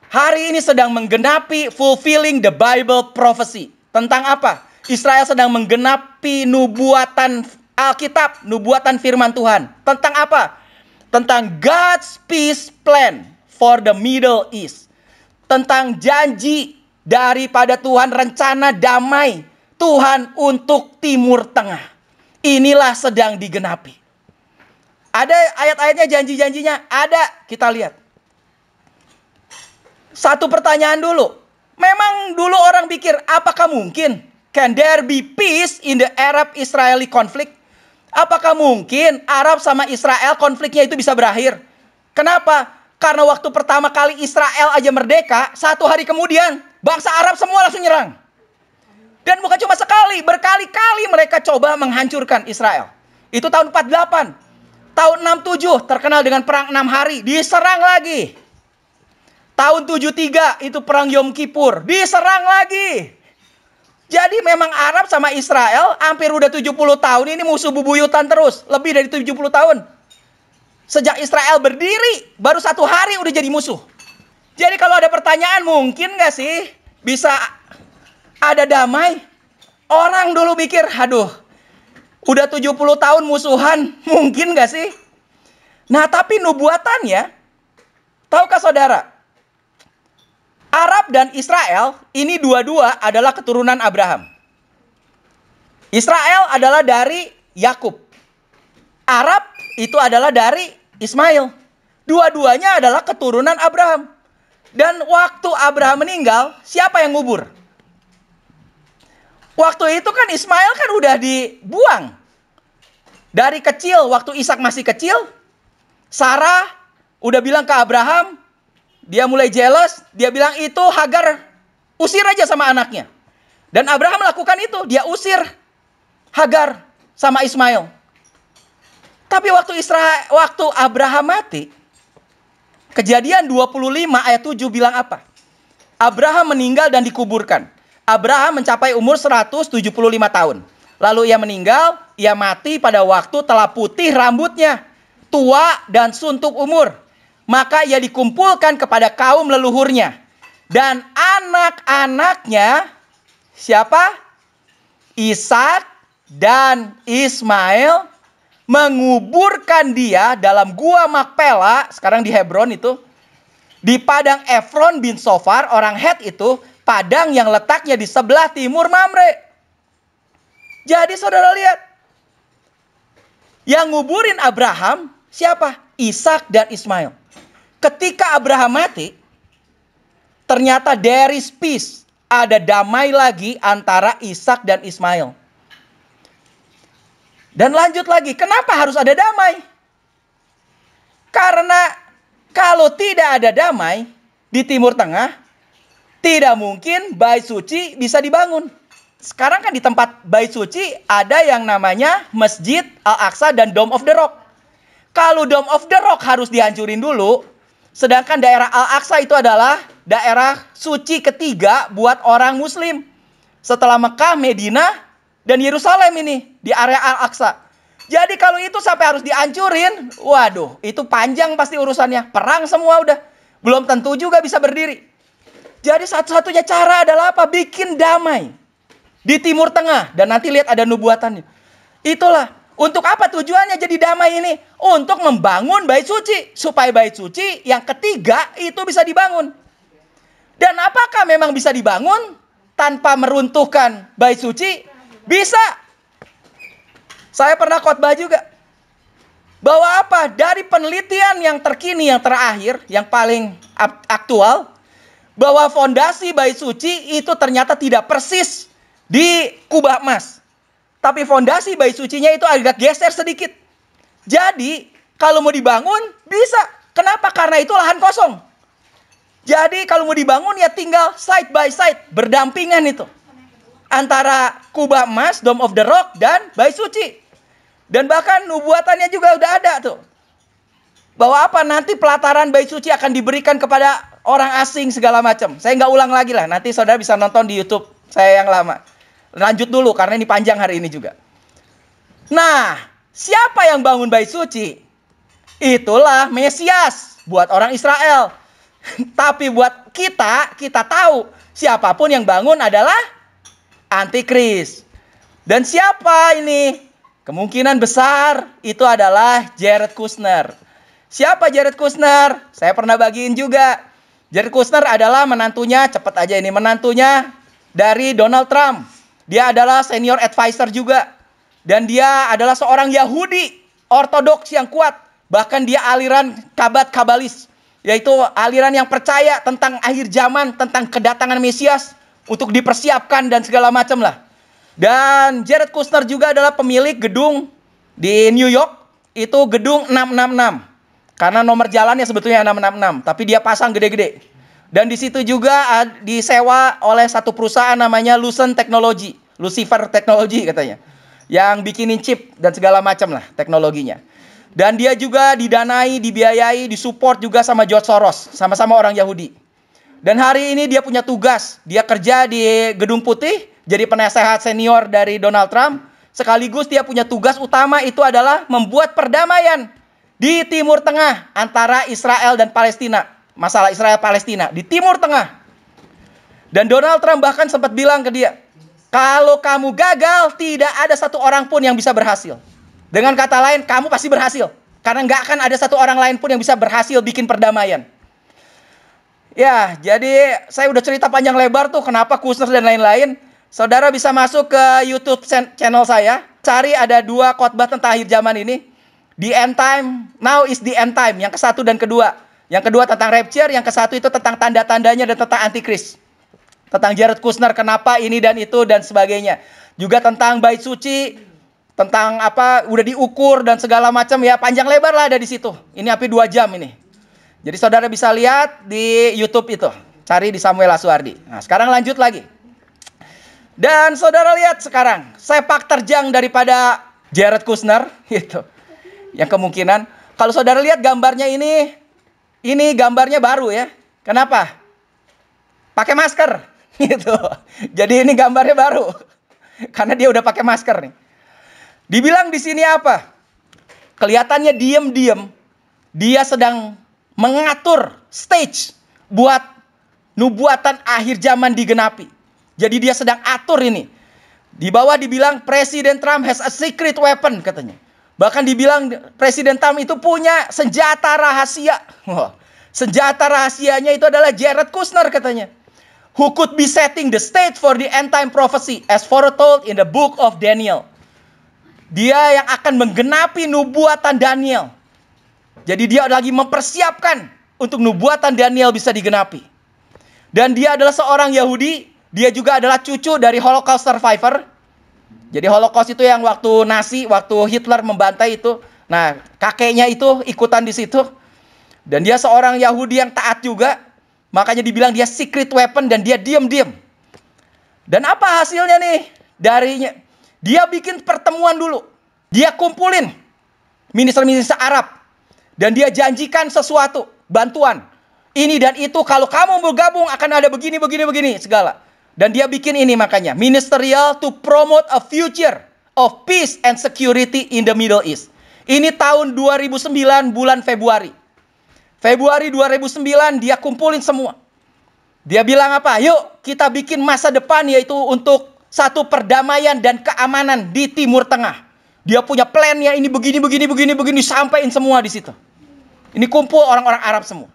S1: hari ini sedang menggenapi fulfilling the Bible prophecy. Tentang apa? Israel sedang menggenapi nubuatan Alkitab, nubuatan firman Tuhan. Tentang apa? Tentang God's peace plan for the Middle East. Tentang janji daripada Tuhan, rencana damai Tuhan untuk Timur Tengah. Inilah sedang digenapi. Ada ayat-ayatnya, janji-janjinya. Ada, kita lihat. Satu pertanyaan dulu. Memang dulu orang pikir, apakah mungkin can there be peace in the Arab-Israeli conflict? Apakah mungkin Arab sama Israel konfliknya itu bisa berakhir? Kenapa? Karena waktu pertama kali Israel aja merdeka, 1 hari kemudian bangsa Arab semua langsung nyerang. Dan bukan cuma sekali, berkali-kali mereka coba menghancurkan Israel. Itu tahun 48. Tahun 67 terkenal dengan perang 6 hari, diserang lagi. Tahun 73 itu perang Yom Kippur, diserang lagi. Jadi memang Arab sama Israel hampir udah 70 tahun ini musuh bubuyutan terus. Lebih dari 70 tahun. Sejak Israel berdiri, baru 1 hari udah jadi musuh. Jadi kalau ada pertanyaan, mungkin gak sih bisa ada damai? Orang dulu mikir, aduh, udah 70 tahun musuhan, mungkin gak sih? Nah tapi nubuatannya, tahukah saudara? Arab dan Israel ini dua-dua adalah keturunan Abraham. Israel adalah dari Yakub. Arab itu adalah dari Ismail. Dua-duanya adalah keturunan Abraham. Dan waktu Abraham meninggal, siapa yang ngubur? Waktu itu kan Ismail kan udah dibuang. Dari kecil, waktu Ishak masih kecil, Sarah udah bilang ke Abraham, dia mulai jealous, dia bilang itu Hagar, usir aja sama anaknya. Dan Abraham melakukan itu, dia usir Hagar sama Ismail. Tapi waktu Abraham mati, Kejadian 25 ayat 7 bilang apa? Abraham meninggal dan dikuburkan. Abraham mencapai umur 175 tahun. Lalu ia meninggal, ia mati pada waktu telah putih rambutnya, tua dan suntuk umur. Maka ia dikumpulkan kepada kaum leluhurnya. Dan anak-anaknya, siapa? Ishak dan Ismail menguburkan dia dalam gua Makpela, sekarang di Hebron itu, di padang Efron bin Sofar, orang Het itu, padang yang letaknya di sebelah timur Mamre. Jadi saudara lihat, yang nguburin Abraham siapa? Ishak dan Ismail. Ketika Abraham mati, ternyata there is peace, ada damai lagi antara Ishak dan Ismail. Dan lanjut lagi, kenapa harus ada damai? Karena kalau tidak ada damai di Timur Tengah, tidak mungkin bait suci bisa dibangun. Sekarang kan di tempat bait suci ada yang namanya Masjid Al-Aqsa dan Dome of the Rock. Kalau Dome of the Rock harus dihancurin dulu, sedangkan daerah Al-Aqsa itu adalah daerah suci ketiga buat orang Muslim. Setelah Mekah, Medina, dan Yerusalem ini di area Al-Aqsa. Jadi kalau itu sampai harus dihancurin, waduh, itu panjang pasti urusannya. Perang semua udah. Belum tentu juga bisa berdiri. Jadi satu-satunya cara adalah apa? Bikin damai di Timur Tengah. Dan nanti lihat ada nubuatannya. Itulah. Untuk apa tujuannya jadi damai ini? Untuk membangun bait suci. Supaya bait suci yang ketiga itu bisa dibangun. Dan apakah memang bisa dibangun tanpa meruntuhkan bait suci? Bisa. Saya pernah khotbah juga. Bahwa apa? Dari penelitian yang terkini, yang terakhir, yang paling aktual, bahwa fondasi bait suci itu ternyata tidak persis di kubah emas. Tapi fondasi bait sucinya itu agak geser sedikit. Jadi, kalau mau dibangun, bisa. Kenapa? Karena itu lahan kosong. Jadi, kalau mau dibangun ya tinggal side by side, berdampingan itu. Antara kubah emas, Dome of the Rock, dan bait suci. Dan bahkan nubuatannya juga udah ada tuh. Bahwa apa? Nanti pelataran bait suci akan diberikan kepada orang asing segala macam. Saya nggak ulang lagi lah. Nanti saudara bisa nonton di YouTube saya yang lama. Lanjut dulu karena ini panjang hari ini juga. Nah, siapa yang bangun bait suci? Itulah Mesias buat orang Israel. Tapi buat kita tahu siapapun yang bangun adalah Antikris. Dan siapa ini? Kemungkinan besar itu adalah Jared Kushner. Siapa Jared Kushner? Saya pernah bagiin juga. Jared Kushner adalah menantunya, cepat aja ini, menantunya dari Donald Trump. Dia adalah senior advisor juga. Dan dia adalah seorang Yahudi ortodoks yang kuat. Bahkan dia aliran kabalis. Yaitu aliran yang percaya tentang akhir zaman, tentang kedatangan Mesias. Untuk dipersiapkan dan segala macam lah. Dan Jared Kushner juga adalah pemilik gedung di New York. Itu gedung 666. Karena nomor jalannya sebetulnya 666. Tapi dia pasang gede-gede. Dan di situ juga disewa oleh satu perusahaan namanya Lucent Technology. Lucifer Technology katanya. Yang bikinin chip dan segala macam lah teknologinya. Dan dia juga didanai, dibiayai, disupport juga sama George Soros. Sama-sama orang Yahudi. Dan hari ini dia punya tugas. Dia kerja di Gedung Putih. Jadi penasehat senior dari Donald Trump. Sekaligus dia punya tugas utama itu adalah membuat perdamaian di Timur Tengah antara Israel dan Palestina. Masalah Israel-Palestina di Timur Tengah. Dan Donald Trump bahkan sempat bilang ke dia, kalau kamu gagal, tidak ada satu orang pun yang bisa berhasil. Dengan kata lain, kamu pasti berhasil. Karena nggak akan ada satu orang lain pun yang bisa berhasil bikin perdamaian. Ya, jadi saya udah cerita panjang lebar tuh kenapa Kushner dan lain-lain. Saudara bisa masuk ke YouTube channel saya. Cari ada 2 khotbah tentang akhir zaman ini. The End Time, Now is the End Time. Yang ke-1 dan kedua. Yang kedua tentang rapture. Yang ke-1 itu tentang tanda-tandanya dan tentang Antikris. Tentang Jared Kushner, kenapa ini dan itu dan sebagainya. Juga tentang bait suci. Tentang apa, udah diukur dan segala macam ya. Panjang lebar lah ada di situ. Ini hampir 2 jam ini. Jadi saudara bisa lihat di YouTube itu. Cari di Samuel Asuardi. Nah sekarang lanjut lagi. Dan saudara lihat sekarang sepak terjang daripada Jared Kushner itu. Yang kemungkinan kalau saudara lihat gambarnya ini gambarnya baru ya. Kenapa? Pakai masker gitu. Jadi ini gambarnya baru. Karena dia udah pakai masker nih. Dibilang di sini apa? Kelihatannya diam-diam dia sedang mengatur stage buat nubuatan akhir zaman digenapi. Jadi dia sedang atur ini. Di bawah dibilang Presiden Trump has a secret weapon katanya. Bahkan dibilang Presiden Trump itu punya senjata rahasia. Senjata rahasianya itu adalah Jared Kushner katanya. Who could be setting the stage for the end time prophecy as foretold in the book of Daniel. Dia yang akan menggenapi nubuatan Daniel. Jadi dia lagi mempersiapkan untuk nubuatan Daniel bisa digenapi. Dan dia adalah seorang Yahudi. Dia juga adalah cucu dari Holocaust survivor. Jadi Holocaust itu yang waktu Nazi, waktu Hitler membantai itu. Nah, kakeknya itu ikutan di situ. Dan dia seorang Yahudi yang taat juga. Makanya dibilang dia secret weapon dan dia diam-diam. Dan apa hasilnya nih? Dia bikin pertemuan dulu. Dia kumpulin minister-minister Arab. Dan dia janjikan sesuatu, bantuan. Ini dan itu, kalau kamu bergabung akan ada begini, segala. Dan dia bikin ini makanya, ministerial to promote a future of peace and security in the Middle East. Ini tahun 2009 bulan Februari. Februari 2009 dia kumpulin semua. Dia bilang apa? Yuk kita bikin masa depan, yaitu untuk satu perdamaian dan keamanan di Timur Tengah. Dia punya plannya, ini begini, sampaiin semua di situ. Ini kumpul orang-orang Arab semua.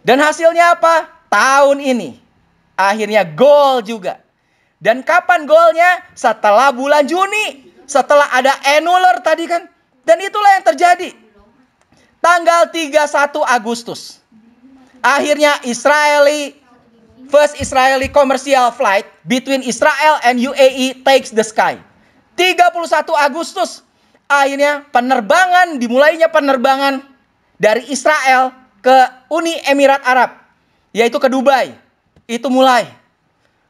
S1: Dan hasilnya apa? Tahun ini akhirnya gol juga. Dan kapan golnya? Setelah bulan Juni. Setelah ada annular tadi kan. Dan itulah yang terjadi. Tanggal 31 Agustus. Akhirnya first Israeli commercial flight between Israel and UAE takes the sky. 31 Agustus. Akhirnya dimulainya penerbangan dari Israel ke Uni Emirat Arab, yaitu ke Dubai. Itu mulai.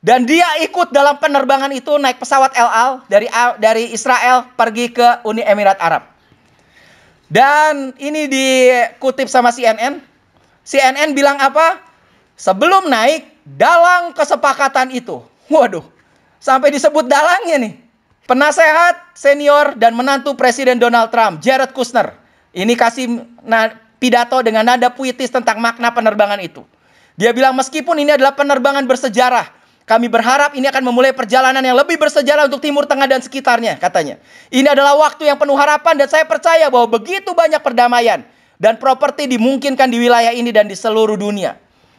S1: Dan dia ikut dalam penerbangan itu, naik pesawat El Al dari Israel pergi ke Uni Emirat Arab. Dan ini dikutip sama CNN. CNN bilang apa? Sebelum naik, dalam kesepakatan itu. Waduh, sampai disebut dalangnya nih. Penasehat senior dan menantu Presiden Donald Trump, Jared Kushner. Ini kasih pidato dengan nada puitis tentang makna penerbangan itu. Dia bilang, meskipun ini adalah penerbangan bersejarah, kami berharap ini akan memulai perjalanan yang lebih bersejarah untuk Timur Tengah dan sekitarnya, katanya. Ini adalah waktu yang penuh harapan dan saya percaya bahwa begitu banyak perdamaian dan properti dimungkinkan di wilayah ini dan di seluruh dunia.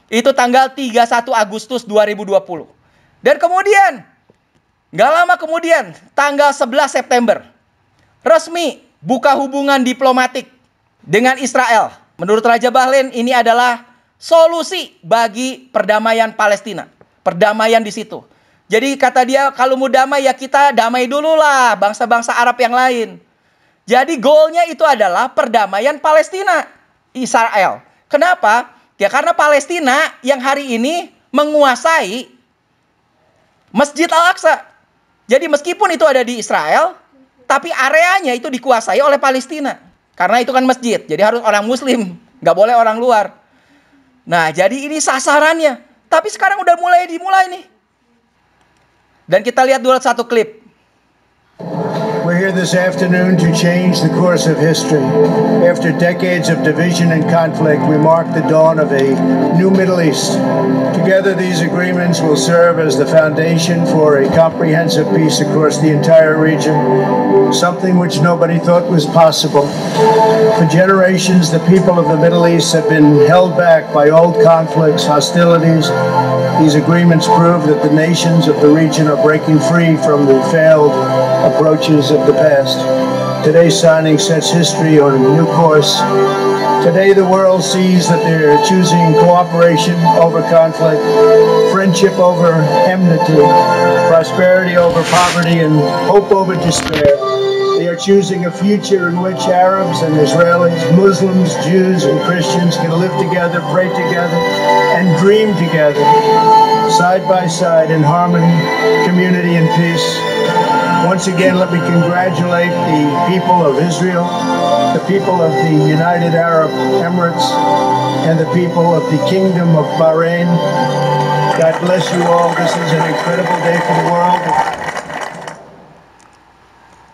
S1: Itu tanggal 31 Agustus 2020. Dan kemudian, gak lama kemudian, tanggal 11 September, resmi buka hubungan diplomatik dengan Israel. Menurut Raja Bahrain, ini adalah solusi bagi perdamaian Palestina. Perdamaian di situ. Jadi kata dia, kalau mau damai ya kita damai dulu lah bangsa-bangsa Arab yang lain. Jadi goalnya itu adalah perdamaian Palestina, Israel. Kenapa? Ya karena Palestina yang hari ini menguasai Masjid Al-Aqsa. Jadi meskipun itu ada di Israel, tapi areanya itu dikuasai oleh Palestina. Karena itu kan masjid, jadi harus orang muslim, nggak boleh orang luar. Nah, jadi ini sasarannya. Tapi sekarang udah dimulai nih. Dan kita lihat dulu satu klip.
S3: We're here this afternoon to change the course of history. After decades of division and conflict, we mark the dawn of a new Middle East. Together, these agreements will serve as the foundation for a comprehensive peace across the entire region, something which nobody thought was possible. For generations, the people of the Middle East have been held back by old conflicts, hostilities. These agreements prove that the nations of the region are breaking free from the failed approaches of the past. Today's signing sets history on a new course. Today the world sees that they're choosing cooperation over conflict, friendship over enmity, prosperity over poverty, and hope over despair. They are choosing a future in which Arabs and Israelis, Muslims, Jews, and Christians can live together, pray together, and dream together, side by side in harmony, community, and peace. Once again, let me congratulate the people of Israel, the people of the United Arab Emirates, and the people of the Kingdom of Bahrain. God bless you all. This is an incredible day for the world.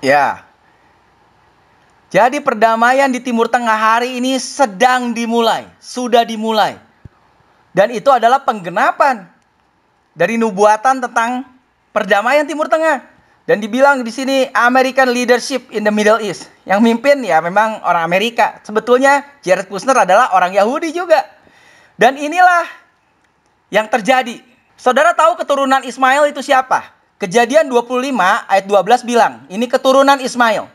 S1: Ya. Jadi perdamaian di Timur Tengah hari ini sedang dimulai, sudah dimulai. Dan itu adalah penggenapan dari nubuatan tentang perdamaian Timur Tengah. Dan dibilang di sini American leadership in the Middle East. Yang mimpin ya memang orang Amerika. Sebetulnya Jared Kushner adalah orang Yahudi juga. Dan inilah yang terjadi. Saudara tahu keturunan Ismail itu siapa? Kejadian 25 ayat 12 bilang, ini keturunan Ismail.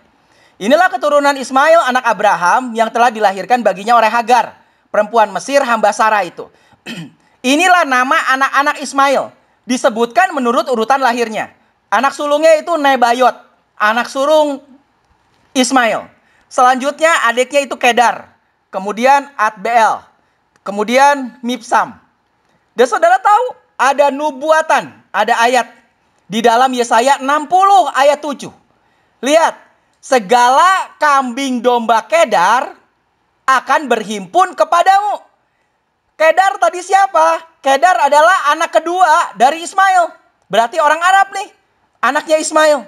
S1: Inilah keturunan Ismail anak Abraham yang telah dilahirkan baginya oleh Hagar, perempuan Mesir hamba Sarah itu. Inilah nama anak-anak Ismail. Disebutkan menurut urutan lahirnya. Anak sulungnya itu Nebayot, anak sulung Ismail. Selanjutnya adiknya itu Kedar, kemudian Adbeel, kemudian Mibsam. Dan saudara tahu ada nubuatan, ada ayat di dalam Yesaya 60 ayat 7. Lihat, segala kambing domba Kedar akan berhimpun kepadamu. Kedar tadi siapa? Kedar adalah anak kedua dari Ismail. Berarti orang Arab nih, anaknya Ismail.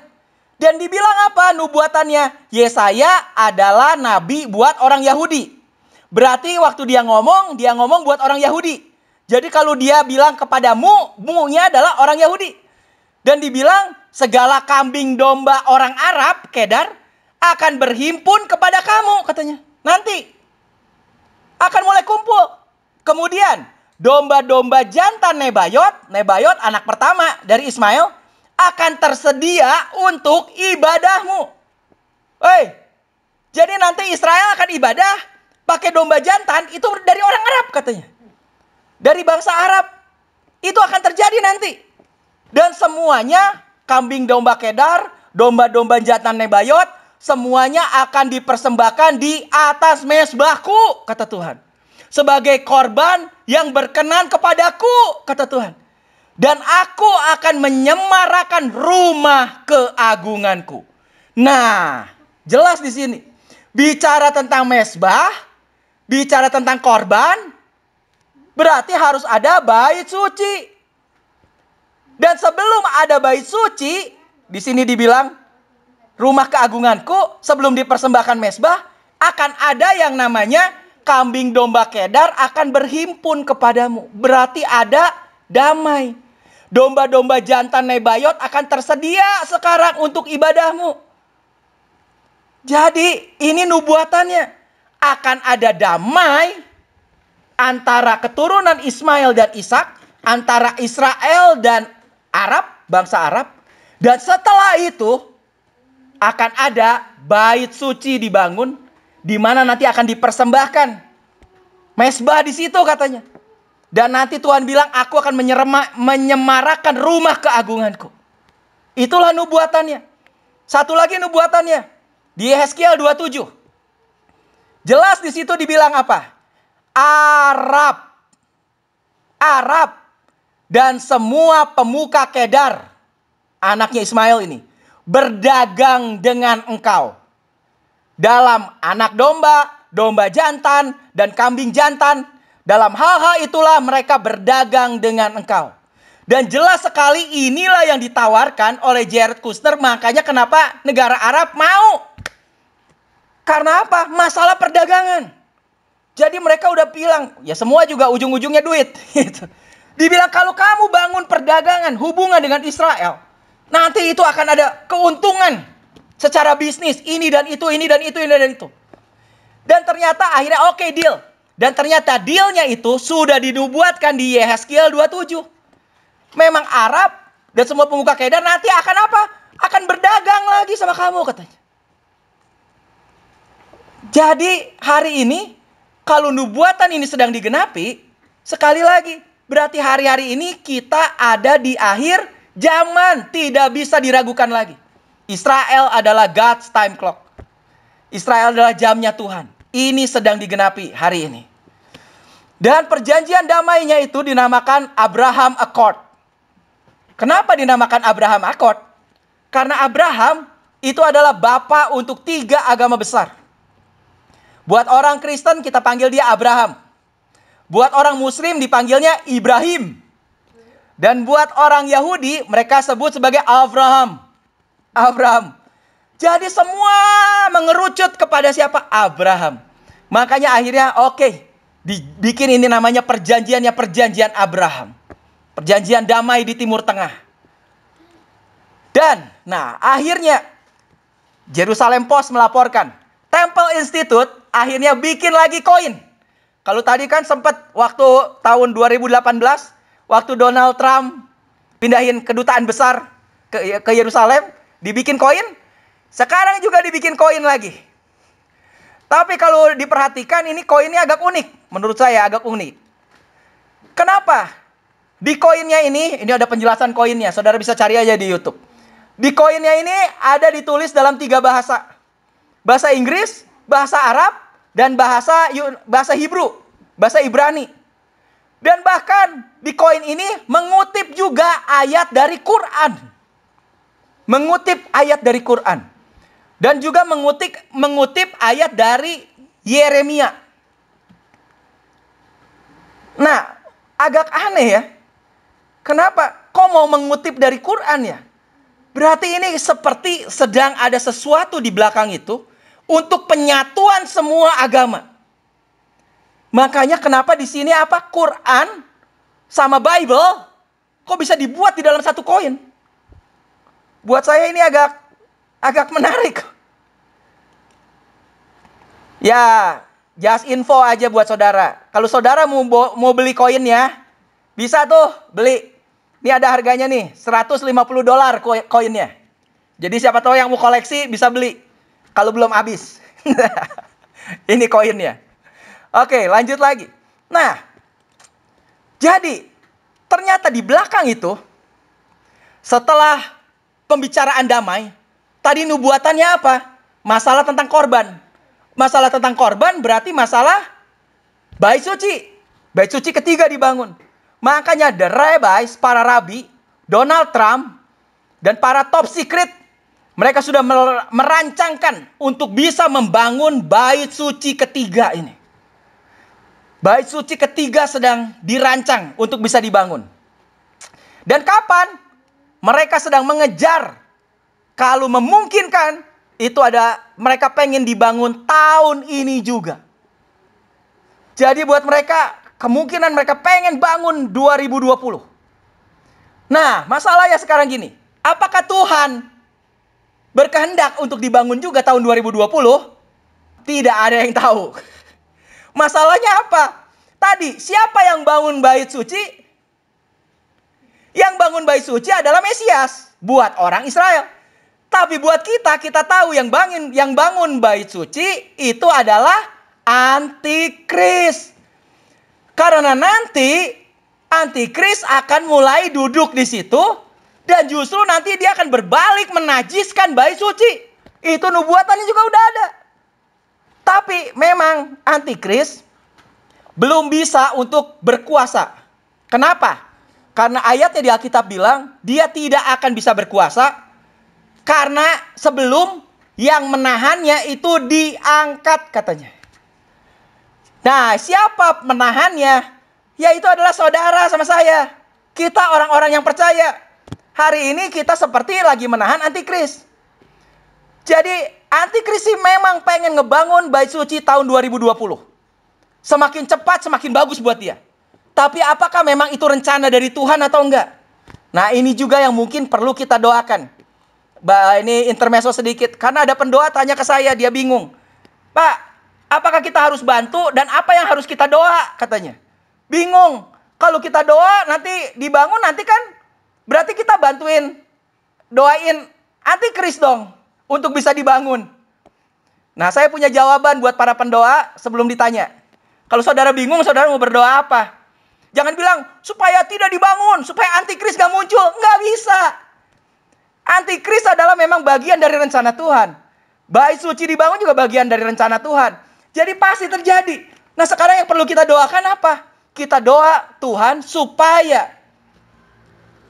S1: Dan dibilang apa nubuatannya? Yesaya adalah nabi buat orang Yahudi. Berarti waktu dia ngomong buat orang Yahudi. Jadi kalau dia bilang kepadamu, mu-nya adalah orang Yahudi. Dan dibilang segala kambing domba orang Arab, Kedar, akan berhimpun kepada kamu katanya. Nanti akan mulai kumpul. Kemudian domba-domba jantan Nebayot anak pertama dari Ismail, akan tersedia untuk ibadahmu. Jadi nanti Israel akan ibadah pakai domba jantan, itu dari orang Arab katanya. Dari bangsa Arab. Itu akan terjadi nanti. Dan semuanya, kambing domba Kedar, domba-domba jantan Nebayot, semuanya akan dipersembahkan di atas mezbahku, kata Tuhan. Sebagai korban yang berkenan kepadaku, kata Tuhan. Dan aku akan menyemarakan rumah keagunganku. Nah, jelas di sini. Bicara tentang mezbah, bicara tentang korban, berarti harus ada bait suci. Dan sebelum ada bait suci, di sini dibilang rumah keagunganku, sebelum dipersembahkan mezbah, akan ada yang namanya kambing domba Kedar akan berhimpun kepadamu. Berarti ada damai. Domba-domba jantan Nebayot akan tersedia sekarang untuk ibadahmu. Jadi ini nubuatannya. Akan ada damai antara keturunan Ismail dan Ishak, antara Israel dan Arab, bangsa Arab. Dan setelah itu akan ada bait suci dibangun, di mana nanti akan dipersembahkan mezbah di situ katanya. Dan nanti Tuhan bilang, aku akan menyemarakan rumah keagunganku. Itulah nubuatannya. Satu lagi nubuatannya di Yehezkiel 27. Jelas di situ dibilang apa? Arab dan semua pemuka Kedar, anaknya Ismail ini, berdagang dengan engkau. Dalam anak domba, domba jantan, dan kambing jantan. Dalam hal-hal itulah mereka berdagang dengan engkau. Dan jelas sekali inilah yang ditawarkan oleh Jared Kushner. Makanya kenapa negara Arab mau. Karena apa? Masalah perdagangan. Jadi mereka udah bilang, ya semua juga ujung-ujungnya duit. Dibilang kalau kamu bangun perdagangan, hubungan dengan Israel, nanti itu akan ada keuntungan. Secara bisnis, ini dan itu, ini dan itu, ini dan itu. Dan ternyata akhirnya oke, deal. Dan ternyata dealnya itu sudah dinubuatkan di Yehezkiel 27. Memang Arab dan semua pemuka Kedar nanti akan apa? Akan berdagang lagi sama kamu katanya. Jadi hari ini, kalau nubuatan ini sedang digenapi, sekali lagi, berarti hari-hari ini kita ada di akhir zaman. Tidak bisa diragukan lagi. Israel adalah God's time clock. Israel adalah jamnya Tuhan. Ini sedang digenapi hari ini. Dan perjanjian damainya itu dinamakan Abraham Accord. Kenapa dinamakan Abraham Accord? Karena Abraham itu adalah bapa untuk 3 agama besar. Buat orang Kristen kita panggil dia Abraham. Buat orang Muslim dipanggilnya Ibrahim. Dan buat orang Yahudi mereka sebut sebagai Abraham. Jadi semua mengerucut kepada siapa? Abraham. Makanya akhirnya dibikin ini namanya perjanjian Abraham. Perjanjian damai di Timur Tengah. Dan akhirnya Jerusalem Post melaporkan, Temple Institute akhirnya bikin lagi koin. Kalau tadi kan sempat waktu tahun 2018, waktu Donald Trump pindahin kedutaan besar ke Yerusalem, dibikin koin. Sekarang juga dibikin koin lagi. Tapi kalau diperhatikan ini koinnya agak unik. Menurut saya agak unik. Kenapa? Di koinnya ini ada penjelasan koinnya. Saudara bisa cari aja di YouTube. Di koinnya ini ada ditulis dalam 3 bahasa. Bahasa Inggris, bahasa Arab, dan bahasa Hebrew. Bahasa Ibrani. Dan bahkan di koin ini mengutip juga ayat dari Quran. Mengutip ayat dari Quran. Dan juga mengutip ayat dari Yeremia. Nah, agak aneh ya. Kenapa? Kok mau mengutip dari Quran ya? Berarti ini seperti sedang ada sesuatu di belakang itu untuk penyatuan semua agama. Makanya kenapa di sini Quran sama Bible kok bisa dibuat di dalam satu koin? Buat saya ini agak menarik. Ya, just info aja buat saudara. Kalau saudara mau beli koinnya, bisa tuh beli. Ini ada harganya nih, $150 koinnya. Jadi siapa tahu yang mau koleksi bisa beli. Kalau belum habis. Ini koinnya. Oke, lanjut lagi. Nah, jadi ternyata di belakang itu, setelah pembicaraan damai, tadi nubuatannya apa? Masalah tentang korban. Masalah tentang korban berarti masalah bait suci. Bait suci ketiga dibangun. Makanya the rabbis, para rabi, Donald Trump, dan para top secret, mereka sudah merancangkan untuk bisa membangun bait suci ketiga ini. Bait suci ketiga sedang dirancang untuk bisa dibangun. Dan kapan? Mereka sedang mengejar. Kalau memungkinkan, itu mereka pengen dibangun tahun ini juga. Jadi buat mereka, kemungkinan mereka pengen bangun 2020. Nah, masalahnya sekarang gini. Apakah Tuhan berkehendak untuk dibangun juga tahun 2020? Tidak ada yang tahu. Masalahnya apa? Tadi, siapa yang bangun bait suci? Yang bangun bait suci adalah Mesias. Buat orang Israel. Tapi buat kita tahu yang bangun bait suci itu adalah Antikris. Karena nanti Antikris akan mulai duduk di situ dan justru nanti dia akan berbalik menajiskan bait suci. Itu nubuatannya juga udah ada. Tapi memang Antikris belum bisa untuk berkuasa. Kenapa? Karena ayatnya di Alkitab bilang dia tidak akan bisa berkuasa karena sebelum yang menahannya itu diangkat katanya. Nah, siapa menahannya? Yaitu adalah saudara sama saya. Kita orang-orang yang percaya. Hari ini kita seperti lagi menahan Antikris. Jadi, Antikris sih memang pengen ngebangun bait suci tahun 2020. Semakin cepat, semakin bagus buat dia. Tapi apakah memang itu rencana dari Tuhan atau enggak? Nah, ini juga yang mungkin perlu kita doakan. Ini intermezzo sedikit. Karena ada pendoa tanya ke saya, dia bingung. Pak, apakah kita harus bantu dan apa yang harus kita doa katanya. Bingung. Kalau kita doa nanti dibangun nanti kan berarti kita doain Antikris dong untuk bisa dibangun. Nah, saya punya jawaban buat para pendoa sebelum ditanya. Kalau saudara bingung, saudara mau berdoa apa? Jangan bilang supaya tidak dibangun, supaya Antikris gak muncul. Nggak bisa. Antikris adalah memang bagian dari rencana Tuhan. Bait suci dibangun juga bagian dari rencana Tuhan. Jadi pasti terjadi. Nah, sekarang yang perlu kita doakan apa? Kita doa Tuhan supaya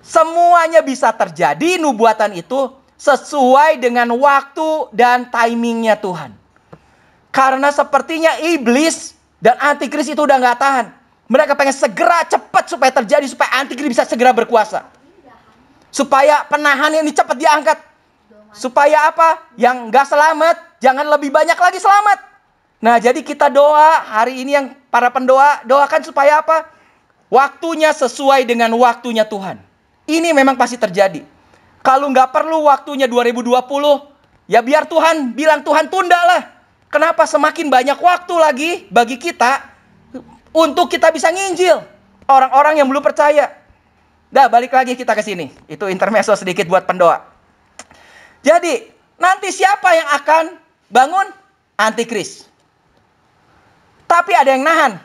S1: semuanya bisa terjadi, nubuatan itu sesuai dengan waktu dan timingnya Tuhan. Karena sepertinya iblis dan Antikris itu udah gak tahan. Mereka pengen segera cepat supaya terjadi, supaya Antikris bisa segera berkuasa. Supaya penahan ini cepat diangkat. Supaya apa? Yang gak selamat, jangan lebih banyak lagi selamat. Nah, jadi kita doa hari ini yang para pendoa doakan supaya apa? Waktunya sesuai dengan waktunya Tuhan. Ini memang pasti terjadi. Kalau nggak perlu waktunya 2020, ya biar Tuhan bilang Tuhan tunda lah. Kenapa? Semakin banyak waktu lagi bagi kita untuk kita bisa nginjil orang-orang yang belum percaya. Dah, balik lagi kita ke sini. Itu intermezzo sedikit buat pendoa. Jadi, nanti siapa yang akan bangun? Antikris. Tapi ada yang nahan.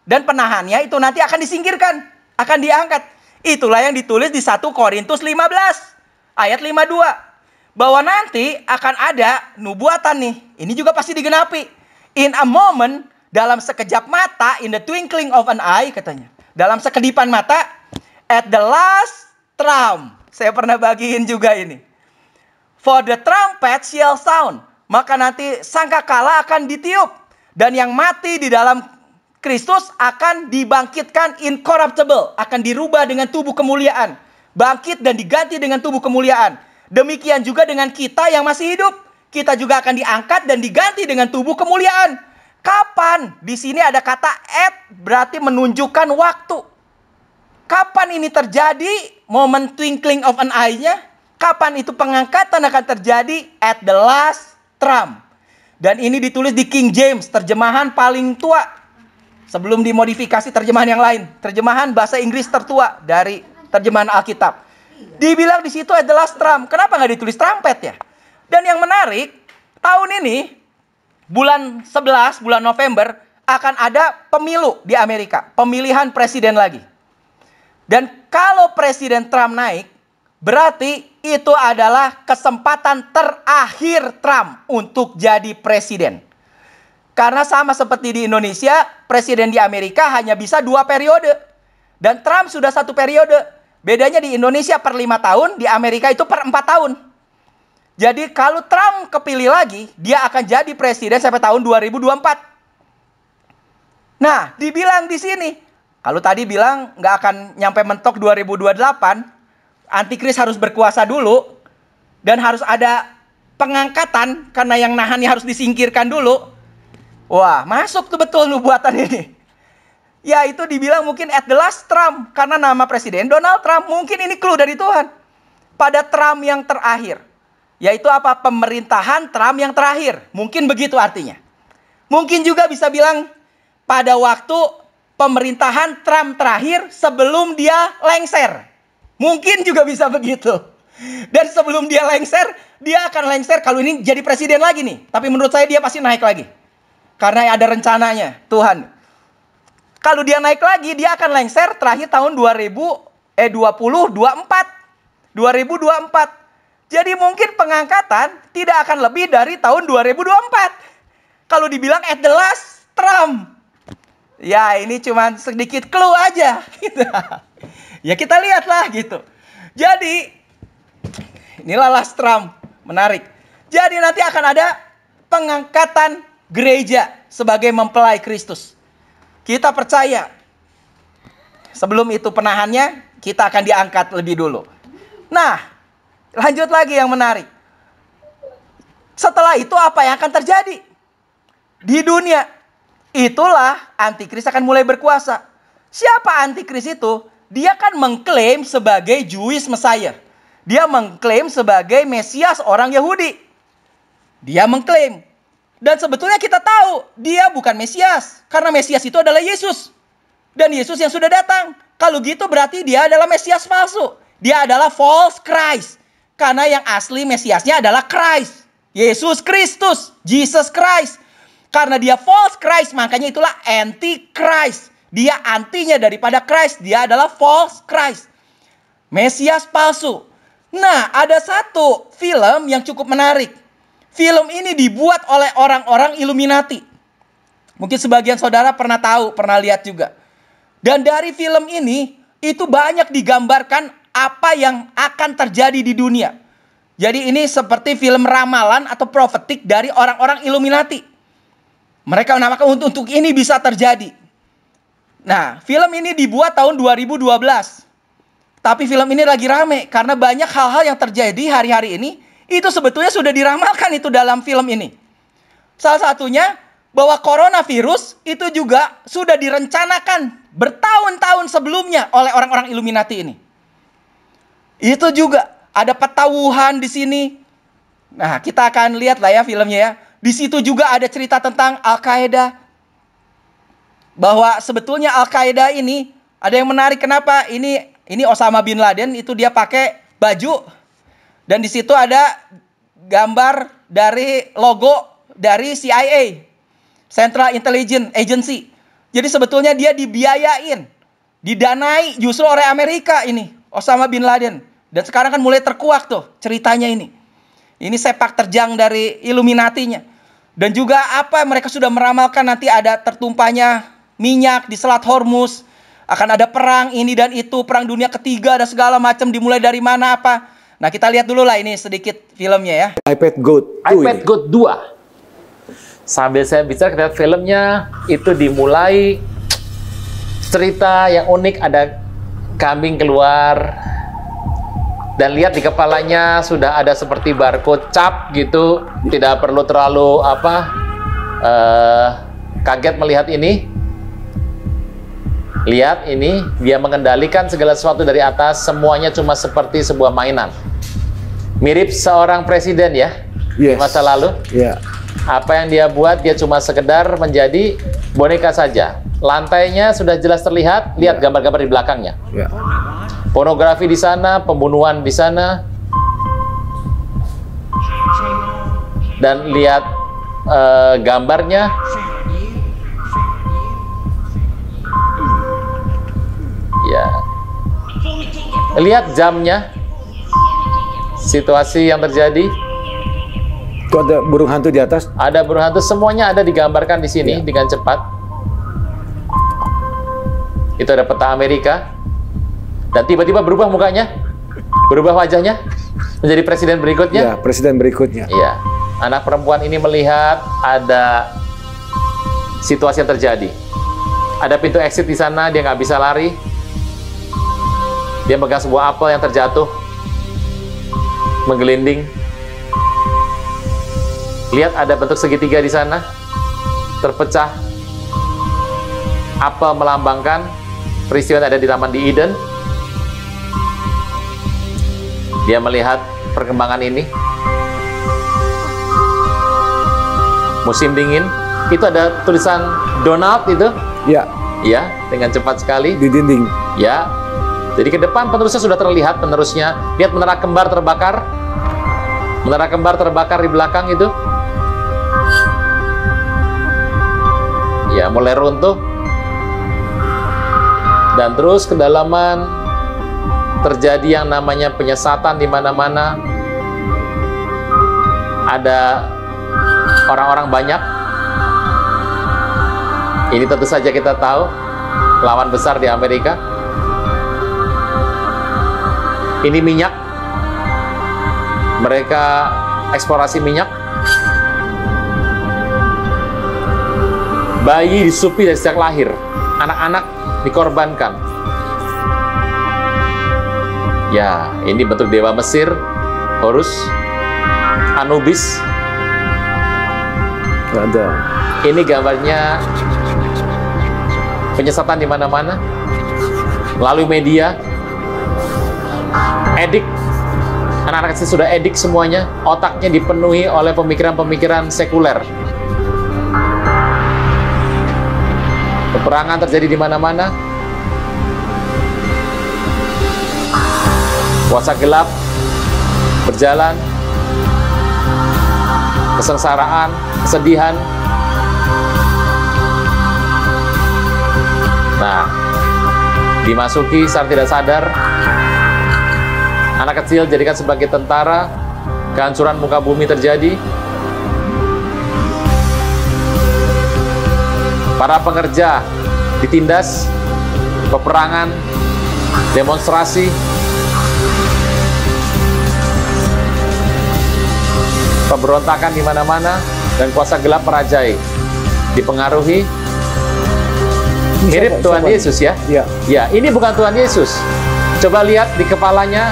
S1: Dan penahannya itu nanti akan disingkirkan. Akan diangkat. Itulah yang ditulis di 1 Korintus 15. Ayat 52. Bahwa nanti akan ada nubuatan nih. Ini juga pasti digenapi. In a moment, dalam sekejap mata, in the twinkling of an eye katanya. Dalam sekedipan mata, at the last trump. Saya pernah bagiin juga ini. For the trumpet shall sound. Maka nanti sangkakala akan ditiup. Dan yang mati di dalam Kristus akan dibangkitkan incorruptible, akan dirubah dengan tubuh kemuliaan, bangkit dan diganti dengan tubuh kemuliaan. Demikian juga dengan kita yang masih hidup, kita juga akan diangkat dan diganti dengan tubuh kemuliaan. Kapan? Di sini ada kata at, berarti menunjukkan waktu. Kapan ini terjadi? Moment twinkling of an eye-nya. Kapan itu pengangkatan akan terjadi? At the last trump. Dan ini ditulis di King James, terjemahan paling tua. Sebelum dimodifikasi terjemahan yang lain. Terjemahan bahasa Inggris tertua dari terjemahan Alkitab. Dibilang di situ at the last trump. Kenapa nggak ditulis trumpet ya? Dan yang menarik, tahun ini, bulan 11, bulan November, akan ada pemilu di Amerika. Pemilihan presiden lagi. Dan kalau Presiden Trump naik, berarti itu adalah kesempatan terakhir Trump untuk jadi presiden. Karena sama seperti di Indonesia, presiden di Amerika hanya bisa 2 periode. Dan Trump sudah 1 periode. Bedanya di Indonesia per 5 tahun, di Amerika itu per 4 tahun. Jadi kalau Trump kepilih lagi, dia akan jadi presiden sampai tahun 2024. Nah, dibilang di sini, kalau tadi bilang nggak akan nyampe mentok 2028, Antikris harus berkuasa dulu, dan harus ada pengangkatan, karena yang nahannya harus disingkirkan dulu. Wah, masuk tuh betul nubuatan ini. Ya, itu dibilang mungkin at the last Trump, karena nama presiden Donald Trump, mungkin ini clue dari Tuhan. Pada Trump yang terakhir. Yaitu apa? Pemerintahan Trump yang terakhir. Mungkin begitu artinya. Mungkin juga bisa bilang pada waktu pemerintahan Trump terakhir sebelum dia lengser. Mungkin juga bisa begitu. Dan sebelum dia lengser, dia akan lengser kalau ini jadi presiden lagi nih. Tapi menurut saya dia pasti naik lagi. Karena ada rencananya Tuhan. Kalau dia naik lagi, dia akan lengser terakhir tahun 2024. Jadi mungkin pengangkatan tidak akan lebih dari tahun 2024. Kalau dibilang at the last Trump. Ya, ini cuma sedikit clue aja. Ya kita lihatlah gitu. Jadi inilah last Trump. Menarik. Jadi nanti akan ada pengangkatan gereja sebagai mempelai Kristus. Kita percaya. Sebelum itu penahannya, kita akan diangkat lebih dulu. Nah, lanjut lagi yang menarik. Setelah itu apa yang akan terjadi? Di dunia. Itulah Antikris akan mulai berkuasa. Siapa Antikris itu? Dia kan mengklaim sebagai Jewish Messiah. Dia mengklaim sebagai Mesias orang Yahudi. Dia mengklaim. Dan sebetulnya kita tahu dia bukan Mesias. Karena Mesias itu adalah Yesus. Dan Yesus yang sudah datang. Kalau gitu berarti dia adalah Mesias palsu. Dia adalah false Christ. Karena yang asli Mesiasnya adalah Christ. Yesus Kristus. Jesus Christ. Karena dia false Christ, makanya itulah anti-Christ. Dia antinya daripada Christ. Dia adalah false Christ. Mesias palsu. Nah, ada satu film yang cukup menarik. Film ini dibuat oleh orang-orang Illuminati. Mungkin sebagian saudara pernah tahu, pernah lihat juga. Dan dari film ini, itu banyak digambarkan apa yang akan terjadi di dunia. Jadi ini seperti film ramalan atau profetik dari orang-orang Illuminati. Mereka menamakan untuk ini bisa terjadi. Nah, film ini dibuat tahun 2012. Tapi film ini lagi rame karena banyak hal-hal yang terjadi hari-hari ini. Itu sebetulnya sudah diramalkan itu dalam film ini. Salah satunya bahwa coronavirus itu juga sudah direncanakan bertahun-tahun sebelumnya oleh orang-orang Illuminati ini. Itu juga ada petawuhan di sini. Nah, kita akan lihat lah ya filmnya ya. Di situ juga ada cerita tentang Al-Qaeda. Bahwa sebetulnya Al-Qaeda ini ada yang menarik, kenapa? Ini Osama bin Laden itu dia pakai baju. Dan di situ ada gambar dari logo dari CIA, Central Intelligence Agency. Jadi sebetulnya dia dibiayain, didanai justru oleh Amerika ini, Osama bin Laden. Dan sekarang kan mulai terkuak tuh ceritanya ini. Ini sepak terjang dari Illuminatinya. Dan juga apa mereka sudah meramalkan nanti ada tertumpahnya minyak di Selat Hormuz. Akan ada perang ini dan itu, perang dunia ketiga dan segala macam, dimulai dari mana apa. Nah, kita lihat dulu lah ini sedikit filmnya ya.
S4: iPad Goat 2. Sambil saya bicara, kita lihat filmnya itu dimulai cerita yang unik, ada kambing keluar. Dan lihat di kepalanya sudah ada seperti barcode cap gitu. Tidak perlu terlalu kaget melihat ini. Lihat ini, dia mengendalikan segala sesuatu dari atas. Semuanya cuma seperti sebuah mainan. Mirip seorang presiden ya, di masa lalu. Apa yang dia buat, dia cuma sekedar menjadi boneka saja. Lantainya sudah jelas terlihat. Lihat gambar-gambar di belakangnya. Pornografi di sana, pembunuhan di sana, dan lihat gambarnya. Ya, lihat jamnya, situasi yang terjadi.
S5: Itu ada burung hantu di atas.
S4: Ada burung hantu, semuanya ada digambarkan di sini dengan cepat. Itu ada peta Amerika. Dan tiba-tiba berubah mukanya, berubah wajahnya menjadi presiden berikutnya.
S5: Ya, presiden berikutnya.
S4: Iya, anak perempuan ini melihat ada situasi yang terjadi. Ada pintu exit di sana, dia nggak bisa lari. Dia megang sebuah apel yang terjatuh, menggelinding. Lihat ada bentuk segitiga di sana, terpecah. Apel melambangkan peristiwa yang ada di Taman di Eden. Dia melihat perkembangan ini. Musim dingin. Itu ada tulisan Donald itu.
S5: Ya.
S4: Ya, dengan cepat sekali.
S5: Di dinding.
S4: Ya. Jadi ke depan penerusnya sudah terlihat penerusnya. Lihat menara kembar terbakar. Menara kembar terbakar di belakang itu. Ya, mulai runtuh. Dan terus kedalaman terjadi yang namanya penyesatan di mana-mana. Ada orang-orang banyak. Ini tentu saja kita tahu lawan besar di Amerika. Ini minyak. Mereka eksplorasi minyak. Bayi disupi dari sejak lahir. Anak-anak dikorbankan. Ya, ini bentuk dewa Mesir, Horus, Anubis.
S5: Ada.
S4: Ini gambarnya penyesatan di mana-mana. Lalu media, edik. Anak-anak kecil sudah edik semuanya. Otaknya dipenuhi oleh pemikiran-pemikiran sekuler. Peperangan terjadi di mana-mana. Kuasa gelap berjalan, kesengsaraan, kesedihan. Nah, dimasuki secara tidak sadar. Anak kecil dijadikan sebagai tentara. Kehancuran muka bumi terjadi. Para pekerja ditindas, peperangan, demonstrasi. Pemberontakan di mana-mana dan kuasa gelap merajai. Dipengaruhi. Mirip Tuhan Yesus ya?
S5: Ya.
S4: Ya, ini bukan Tuhan Yesus. Coba lihat di kepalanya.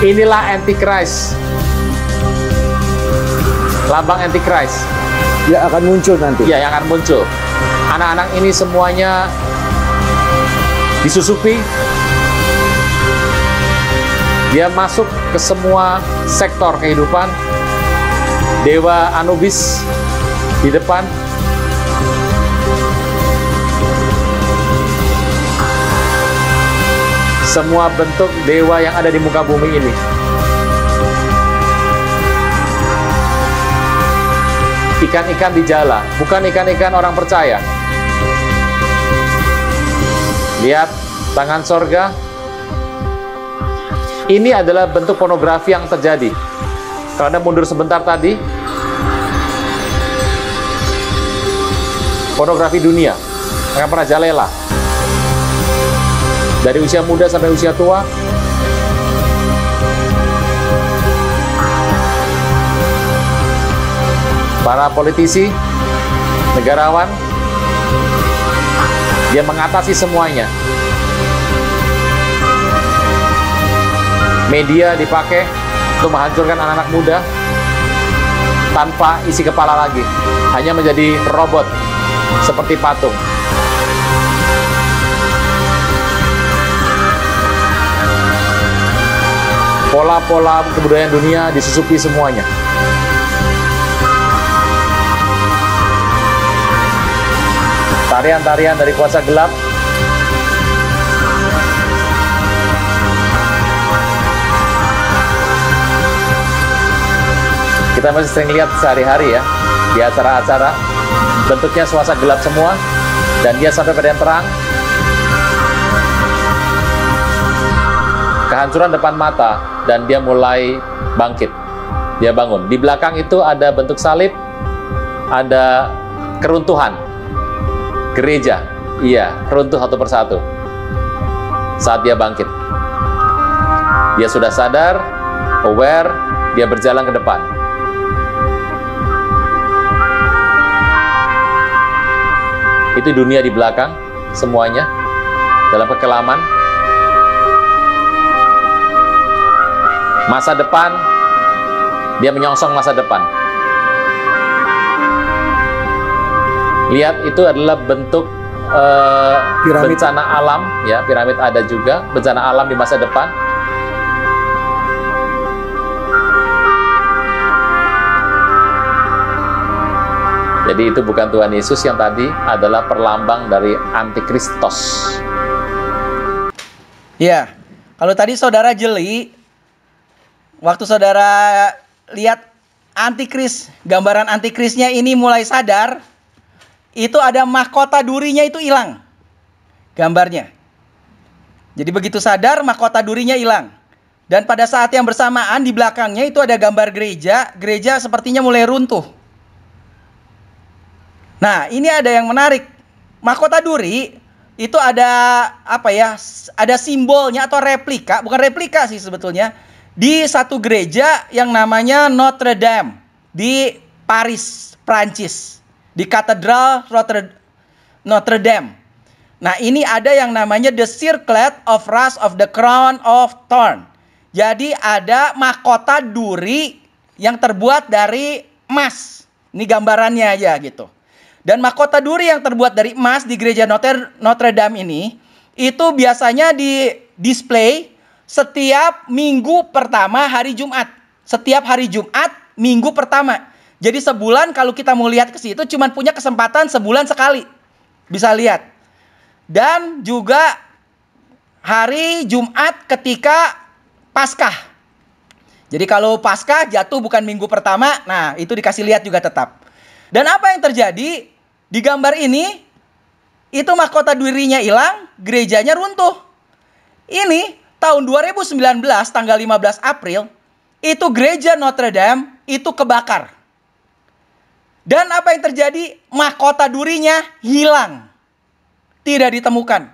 S4: Inilah Antichrist. Lambang Antichrist.
S5: Ya, akan muncul nanti.
S4: Ya, yang akan muncul. Anak-anak ini semuanya disusupi. Dia masuk ke semua sektor kehidupan. Dewa Anubis di depan. Semua bentuk dewa yang ada di muka bumi ini. Ikan-ikan di jala, bukan ikan-ikan orang percaya. Lihat tangan sorga. Ini adalah bentuk pornografi yang terjadi. Kalau Anda mundur sebentar tadi, pornografi dunia akan merajalela. Dari usia muda sampai usia tua. Para politisi, negarawan, Dia mengatasi semuanya. Media dipakai untuk menghancurkan anak-anak muda tanpa isi kepala lagi, hanya menjadi robot seperti patung. Pola-pola kebudayaan dunia disusupi semuanya. Tarian-tarian dari kuasa gelap kita masih sering lihat sehari-hari ya, di acara-acara, bentuknya kuasa gelap semua, dan dia sampai pada yang terang. Kehancuran depan mata, dan dia mulai bangkit. Dia bangun. Di belakang itu ada bentuk salib, ada keruntuhan. Gereja, iya, runtuh satu persatu. Saat dia bangkit. Dia sudah sadar, aware, dia berjalan ke depan. Itu dunia di belakang, semuanya, dalam kekelaman. Masa depan, dia menyongsong masa depan. Lihat, itu adalah bentuk bencana alam, ya, piramid ada juga, bencana alam di masa depan. Jadi itu bukan Tuhan Yesus, yang tadi adalah perlambang dari Antikristos.
S1: Ya, kalau tadi saudara jeli, waktu saudara lihat antikris, gambaran antikrisnya ini mulai sadar, itu ada mahkota durinya itu hilang gambarnya. Jadi begitu sadar, mahkota durinya hilang. Dan pada saat yang bersamaan di belakangnya itu ada gambar gereja, gereja sepertinya mulai runtuh. Nah, ini ada yang menarik. Mahkota duri itu ada apa ya? Ada simbolnya atau replika, bukan replika sih sebetulnya, di satu gereja yang namanya Notre Dame di Paris, Prancis, di Katedral Notre Dame. Nah, ini ada yang namanya The Circlet of Rust of the Crown of Thorn. Jadi ada mahkota duri yang terbuat dari emas. Ini gambarannya aja gitu. Dan mahkota duri yang terbuat dari emas di gereja Notre Dame ini, itu biasanya di display setiap minggu pertama hari Jumat. Setiap hari Jumat, minggu pertama. Jadi sebulan kalau kita mau lihat ke situ cuma punya kesempatan sebulan sekali. Bisa lihat. Dan juga hari Jumat ketika Paskah. Jadi kalau Paskah jatuh bukan minggu pertama, nah itu dikasih lihat juga tetap. Dan apa yang terjadi di gambar ini, itu mahkota durinya hilang, gerejanya runtuh. Ini tahun 2019, tanggal 15 April, itu gereja Notre Dame itu kebakar. Dan apa yang terjadi? Mahkota durinya hilang. Tidak ditemukan.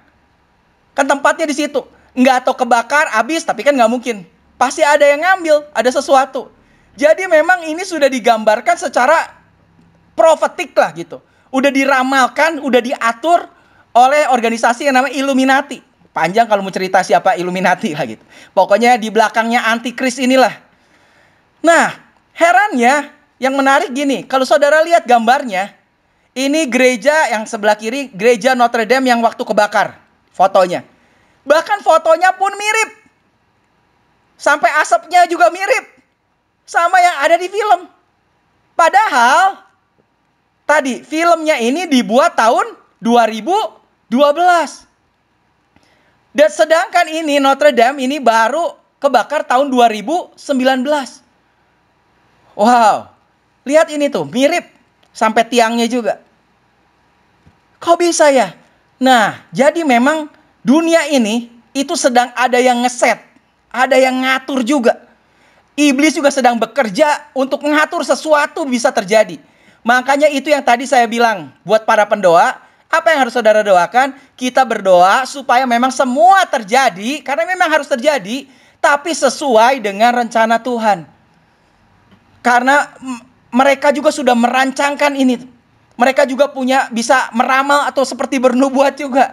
S1: Kan tempatnya di situ. Nggak tahu kebakar, habis, tapi kan nggak mungkin. Pasti ada yang ngambil, ada sesuatu. Jadi memang ini sudah digambarkan secara profetik lah gitu. Udah diramalkan, udah diatur oleh organisasi yang namanya Illuminati. Panjang kalau mau cerita siapa Illuminati lah gitu. Pokoknya di belakangnya antikris inilah. Nah, herannya yang menarik gini, kalau saudara lihat gambarnya, ini gereja yang sebelah kiri, gereja Notre Dame yang waktu kebakar, fotonya. Bahkan fotonya pun mirip. Sampai asapnya juga mirip sama yang ada di film. Padahal tadi filmnya ini dibuat tahun 2012. Dan sedangkan ini Notre Dame ini baru kebakar tahun 2019. Wow. Lihat ini tuh, mirip sampai tiangnya juga. Kok bisa ya? Nah, jadi memang dunia ini itu sedang ada yang ngeset, ada yang ngatur juga. Iblis juga sedang bekerja untuk mengatur sesuatu bisa terjadi. Makanya itu yang tadi saya bilang buat para pendoa, apa yang harus saudara doakan? Kita berdoa supaya memang semua terjadi, karena memang harus terjadi, tapi sesuai dengan rencana Tuhan. Karena mereka juga sudah merancangkan ini. Mereka juga bisa meramal atau seperti bernubuat juga.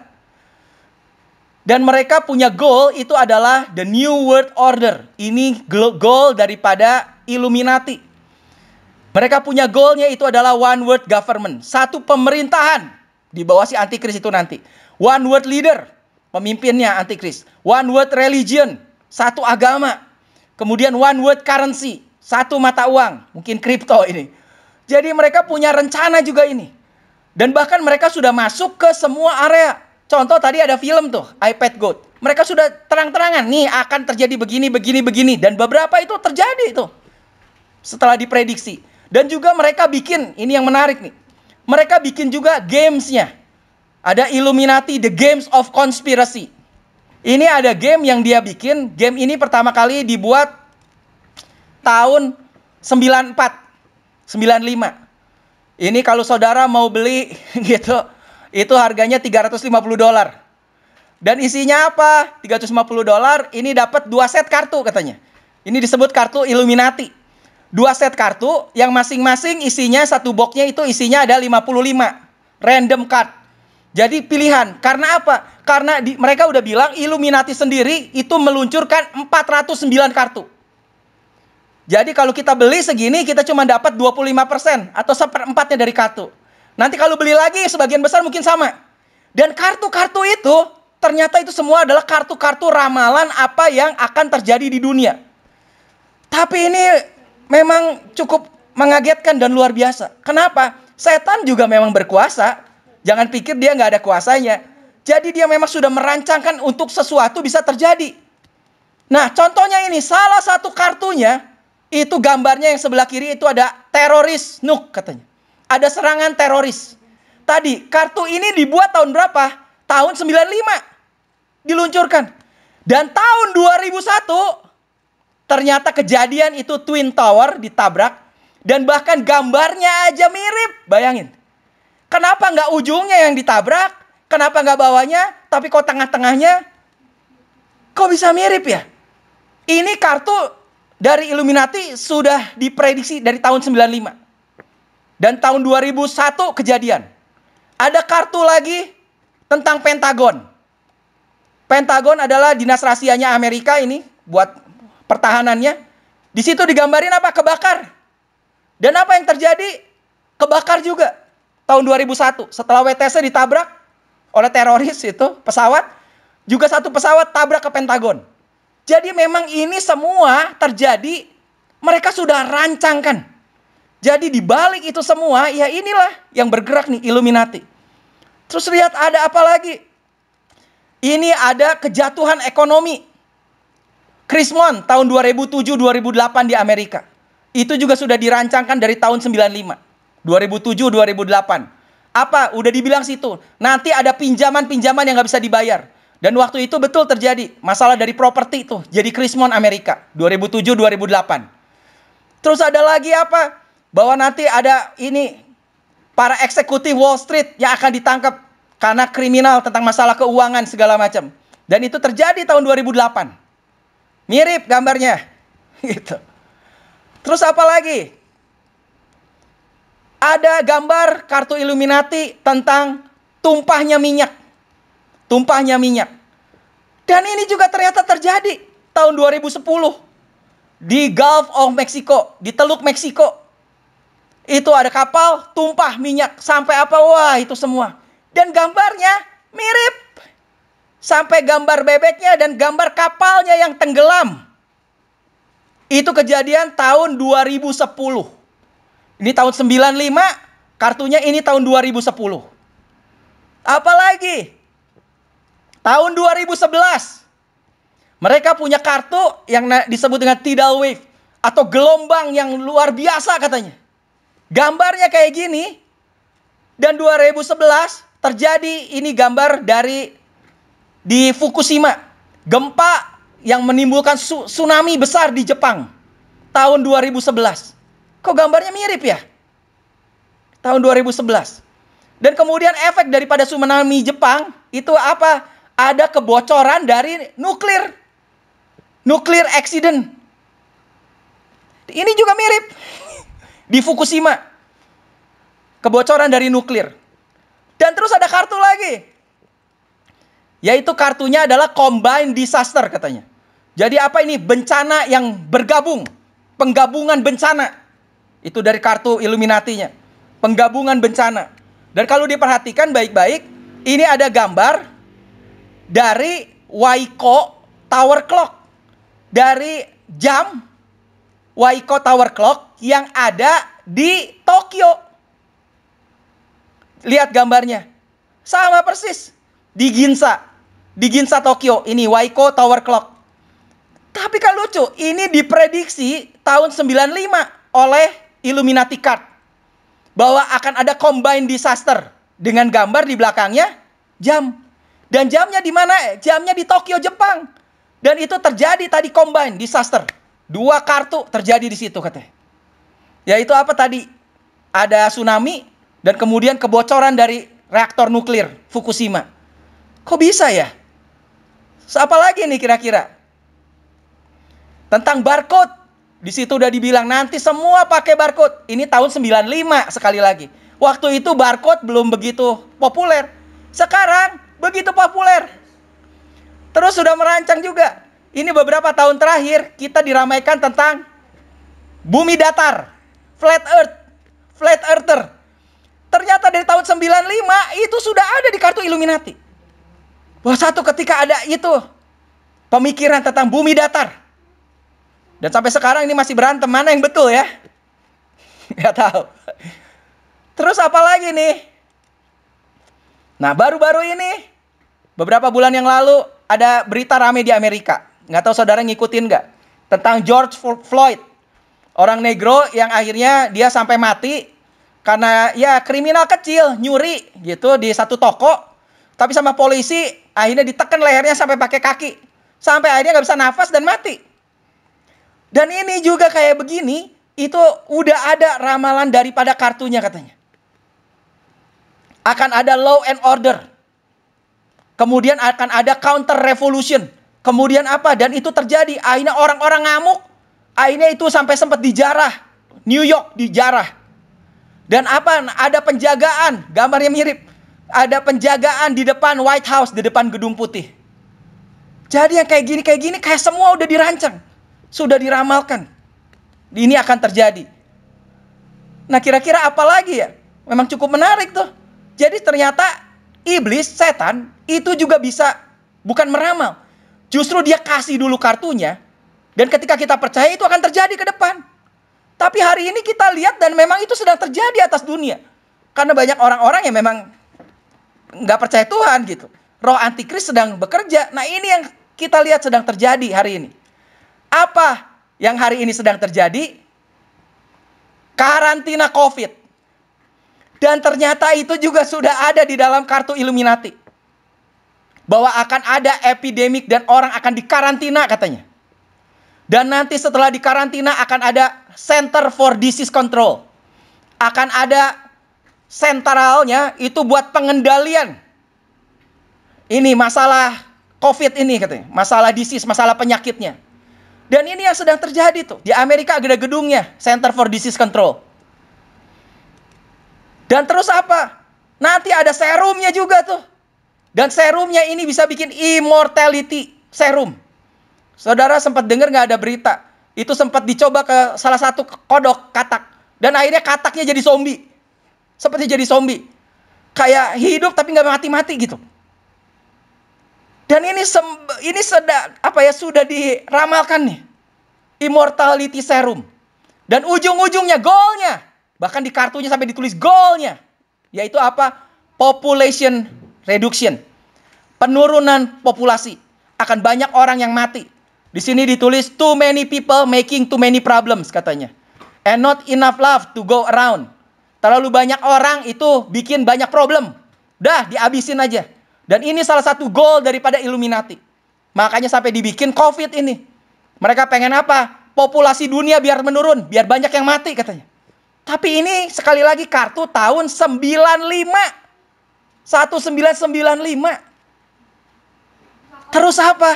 S1: Dan mereka punya goal itu adalah the New World Order. Ini goal daripada Illuminati. Mereka punya goalnya itu adalah one world government. Satu pemerintahan di bawah si antikris itu nanti. One world leader, pemimpinnya antikris. One world religion, satu agama. Kemudian one world currency, satu mata uang. Mungkin kripto ini. Jadi mereka punya rencana juga ini. Dan bahkan mereka sudah masuk ke semua area. Contoh tadi ada film tuh, iPad Goat. Mereka sudah terang-terangan, nih akan terjadi begini, begini, begini. Dan beberapa itu terjadi itu. Setelah diprediksi. Dan juga mereka bikin, ini yang menarik nih. Mereka bikin juga gamesnya. Ada Illuminati, The Games of Conspiracy. Ini ada game yang dia bikin. Game ini pertama kali dibuat tahun 94. 95. Ini kalau saudara mau beli gitu, itu harganya $350. Dan isinya apa? $350, ini dapat 2 set kartu katanya. Ini disebut kartu Illuminati. 2 set kartu yang masing-masing isinya, satu boxnya itu isinya ada 55 random card. Jadi pilihan. Karena apa? Karena mereka udah bilang Illuminati sendiri itu meluncurkan 409 kartu. Jadi kalau kita beli segini, kita cuma dapat 25% atau 1/4-nya dari kartu. Nanti kalau beli lagi, sebagian besar mungkin sama. Dan kartu-kartu itu, ternyata itu semua adalah kartu-kartu ramalan apa yang akan terjadi di dunia. Tapi ini memang cukup mengagetkan dan luar biasa. Kenapa? Setan juga memang berkuasa. Jangan pikir dia nggak ada kuasanya. Jadi dia memang sudah merancangkan untuk sesuatu bisa terjadi. Nah, contohnya ini, salah satu kartunya, itu gambarnya yang sebelah kiri itu ada teroris nuke katanya. Ada serangan teroris. Tadi kartu ini dibuat tahun berapa? Tahun 95. Diluncurkan. Dan tahun 2001 ternyata kejadian itu Twin Tower ditabrak. Dan bahkan gambarnya aja mirip. Bayangin. Kenapa nggak ujungnya yang ditabrak? Kenapa nggak bawahnya? Tapi kok tengah-tengahnya? Kok bisa mirip ya? Ini kartu dari Illuminati sudah diprediksi dari tahun 95. Dan tahun 2001 kejadian. Ada kartu lagi tentang Pentagon. Pentagon adalah dinas rahasianya Amerika ini. Buat pertahanannya. Di situ digambarin apa? Kebakar. Dan apa yang terjadi? Kebakar juga. Tahun 2001. Setelah WTC ditabrak oleh teroris itu, pesawat. Juga satu pesawat tabrak ke Pentagon. Jadi memang ini semua terjadi, mereka sudah rancangkan. Jadi di balik itu semua, ya inilah yang bergerak nih, Illuminati. Terus lihat ada apa lagi? Ini ada kejatuhan ekonomi. Krismon tahun 2007-2008 di Amerika. Itu juga sudah dirancangkan dari tahun 95. 2007-2008. Apa? Udah dibilang situ. Nanti ada pinjaman-pinjaman yang nggak bisa dibayar. Dan waktu itu betul terjadi masalah dari properti itu. Jadi Krismon Amerika 2007-2008. Terus ada lagi apa? Bahwa nanti ada ini para eksekutif Wall Street yang akan ditangkap karena kriminal tentang masalah keuangan segala macam. Dan itu terjadi tahun 2008. Mirip gambarnya. Gitu. Terus apa lagi? Ada gambar kartu Illuminati tentang tumpahnya minyak. Tumpahnya minyak. Dan ini juga ternyata terjadi tahun 2010 di Gulf of Mexico, di Teluk Meksiko. Itu ada kapal tumpah minyak sampai apa? Wah, itu semua. Dan gambarnya mirip. Sampai gambar bebeknya dan gambar kapalnya yang tenggelam. Itu kejadian tahun 2010. Ini tahun 95, kartunya ini tahun 2010. Apalagi? Tahun 2011, mereka punya kartu yang disebut dengan tidal wave atau gelombang yang luar biasa katanya. Gambarnya kayak gini. Dan 2011 terjadi ini gambar di Fukushima. Gempa yang menimbulkan tsunami besar di Jepang. Tahun 2011. Kok gambarnya mirip ya? Tahun 2011. Dan kemudian efek daripada tsunami Jepang itu apa? Ada kebocoran dari nuklir. Nuklir accident. Ini juga mirip. Di Fukushima. kebocoran dari nuklir. Dan terus ada kartu lagi. Yaitu kartunya adalah combined disaster katanya. Jadi apa ini? Bencana yang bergabung. Penggabungan bencana. Itu dari kartu Illuminati-nya. Penggabungan bencana. Dan kalau diperhatikan baik-baik, ini ada gambar dari Waiko Tower Clock. Dari jam Waiko Tower Clock yang ada di Tokyo. Lihat gambarnya. Sama persis. Di Ginza Tokyo. Ini Waiko Tower Clock. Tapi kan lucu. Ini diprediksi tahun 95 oleh Illuminati Card. Bahwa akan ada combined disaster. Dengan gambar di belakangnya jam. Dan jamnya di mana? Jamnya di Tokyo, Jepang. Dan itu terjadi tadi combined disaster. 2 kartu terjadi di situ katanya. Yaitu apa tadi? Ada tsunami dan kemudian kebocoran dari reaktor nuklir Fukushima. Kok bisa ya? Apa lagi nih kira-kira? Tentang barcode. Di situ udah dibilang nanti semua pakai barcode. Ini tahun 95 sekali lagi. Waktu itu barcode belum begitu populer. Sekarang begitu populer. Terus sudah merancang juga. Ini beberapa tahun terakhir kita diramaikan tentang bumi datar, flat earth, flat earther. Ternyata dari tahun 95 itu sudah ada di kartu Illuminati. Wah, satu ketika ada itu pemikiran tentang bumi datar. Dan sampai sekarang ini masih berantem mana yang betul ya? Nggak tahu. Terus apa lagi nih? Nah, baru-baru ini beberapa bulan yang lalu ada berita rame di Amerika. Nggak tahu saudara ngikutin nggak? Tentang George Floyd. Orang negro yang akhirnya dia sampai mati. Karena ya kriminal kecil, nyuri gitu di satu toko. Tapi sama polisi akhirnya ditekan lehernya sampai pakai kaki. Sampai akhirnya nggak bisa nafas dan mati. Dan ini juga kayak begini. Itu udah ada ramalan daripada kartunya katanya. Akan ada law and order. Kemudian akan ada counter revolution. Kemudian apa? Dan itu terjadi. Akhirnya orang-orang ngamuk. Akhirnya itu sampai sempat dijarah. New York dijarah. Dan apa? Ada penjagaan. Gambarnya mirip. Ada penjagaan di depan White House. Di depan Gedung Putih. Jadi yang kayak gini kayak semua udah dirancang. Sudah diramalkan. Ini akan terjadi. Nah kira-kira apa lagi ya? Memang cukup menarik tuh. Jadi ternyata iblis, setan, itu juga bisa bukan meramal. Justru dia kasih dulu kartunya. Dan ketika kita percaya itu akan terjadi ke depan. Tapi hari ini kita lihat dan memang itu sedang terjadi atas dunia. Karena banyak orang-orang yang memang nggak percaya Tuhan gitu. Roh antikris sedang bekerja. Nah ini yang kita lihat sedang terjadi hari ini. Apa yang hari ini sedang terjadi? Karantina COVID. Dan ternyata itu juga sudah ada di dalam kartu Illuminati. Bahwa akan ada epidemik dan orang akan dikarantina katanya. Dan nanti setelah dikarantina akan ada Center for Disease Control. Akan ada sentralnya itu buat pengendalian. Ini masalah COVID ini katanya. Masalah disease, masalah penyakitnya. Dan ini yang sedang terjadi tuh. Di Amerika ada gedungnya. Center for Disease Control. Dan terus apa? Nanti ada serumnya juga tuh. Dan serumnya ini bisa bikin immortality serum. Saudara sempat dengar nggak ada berita? Itu sempat dicoba ke salah satu kodok katak. Dan akhirnya kataknya jadi zombie. Seperti jadi zombie. Kayak hidup tapi nggak mati-mati gitu. Dan ini sudah diramalkan nih. Immortality serum. Dan ujung-ujungnya, goalnya. Bahkan di kartunya sampai ditulis goalnya. Yaitu apa? Population reduction. Penurunan populasi. Akan banyak orang yang mati. Di sini ditulis too many people making too many problems katanya. And not enough love to go around. Terlalu banyak orang itu bikin banyak problem. Dah dihabisin aja. Dan ini salah satu goal daripada Illuminati. Makanya sampai dibikin COVID ini. Mereka pengen apa? Populasi dunia biar menurun. Biar banyak yang mati katanya. Tapi ini sekali lagi kartu tahun 95. 1995. Terus apa?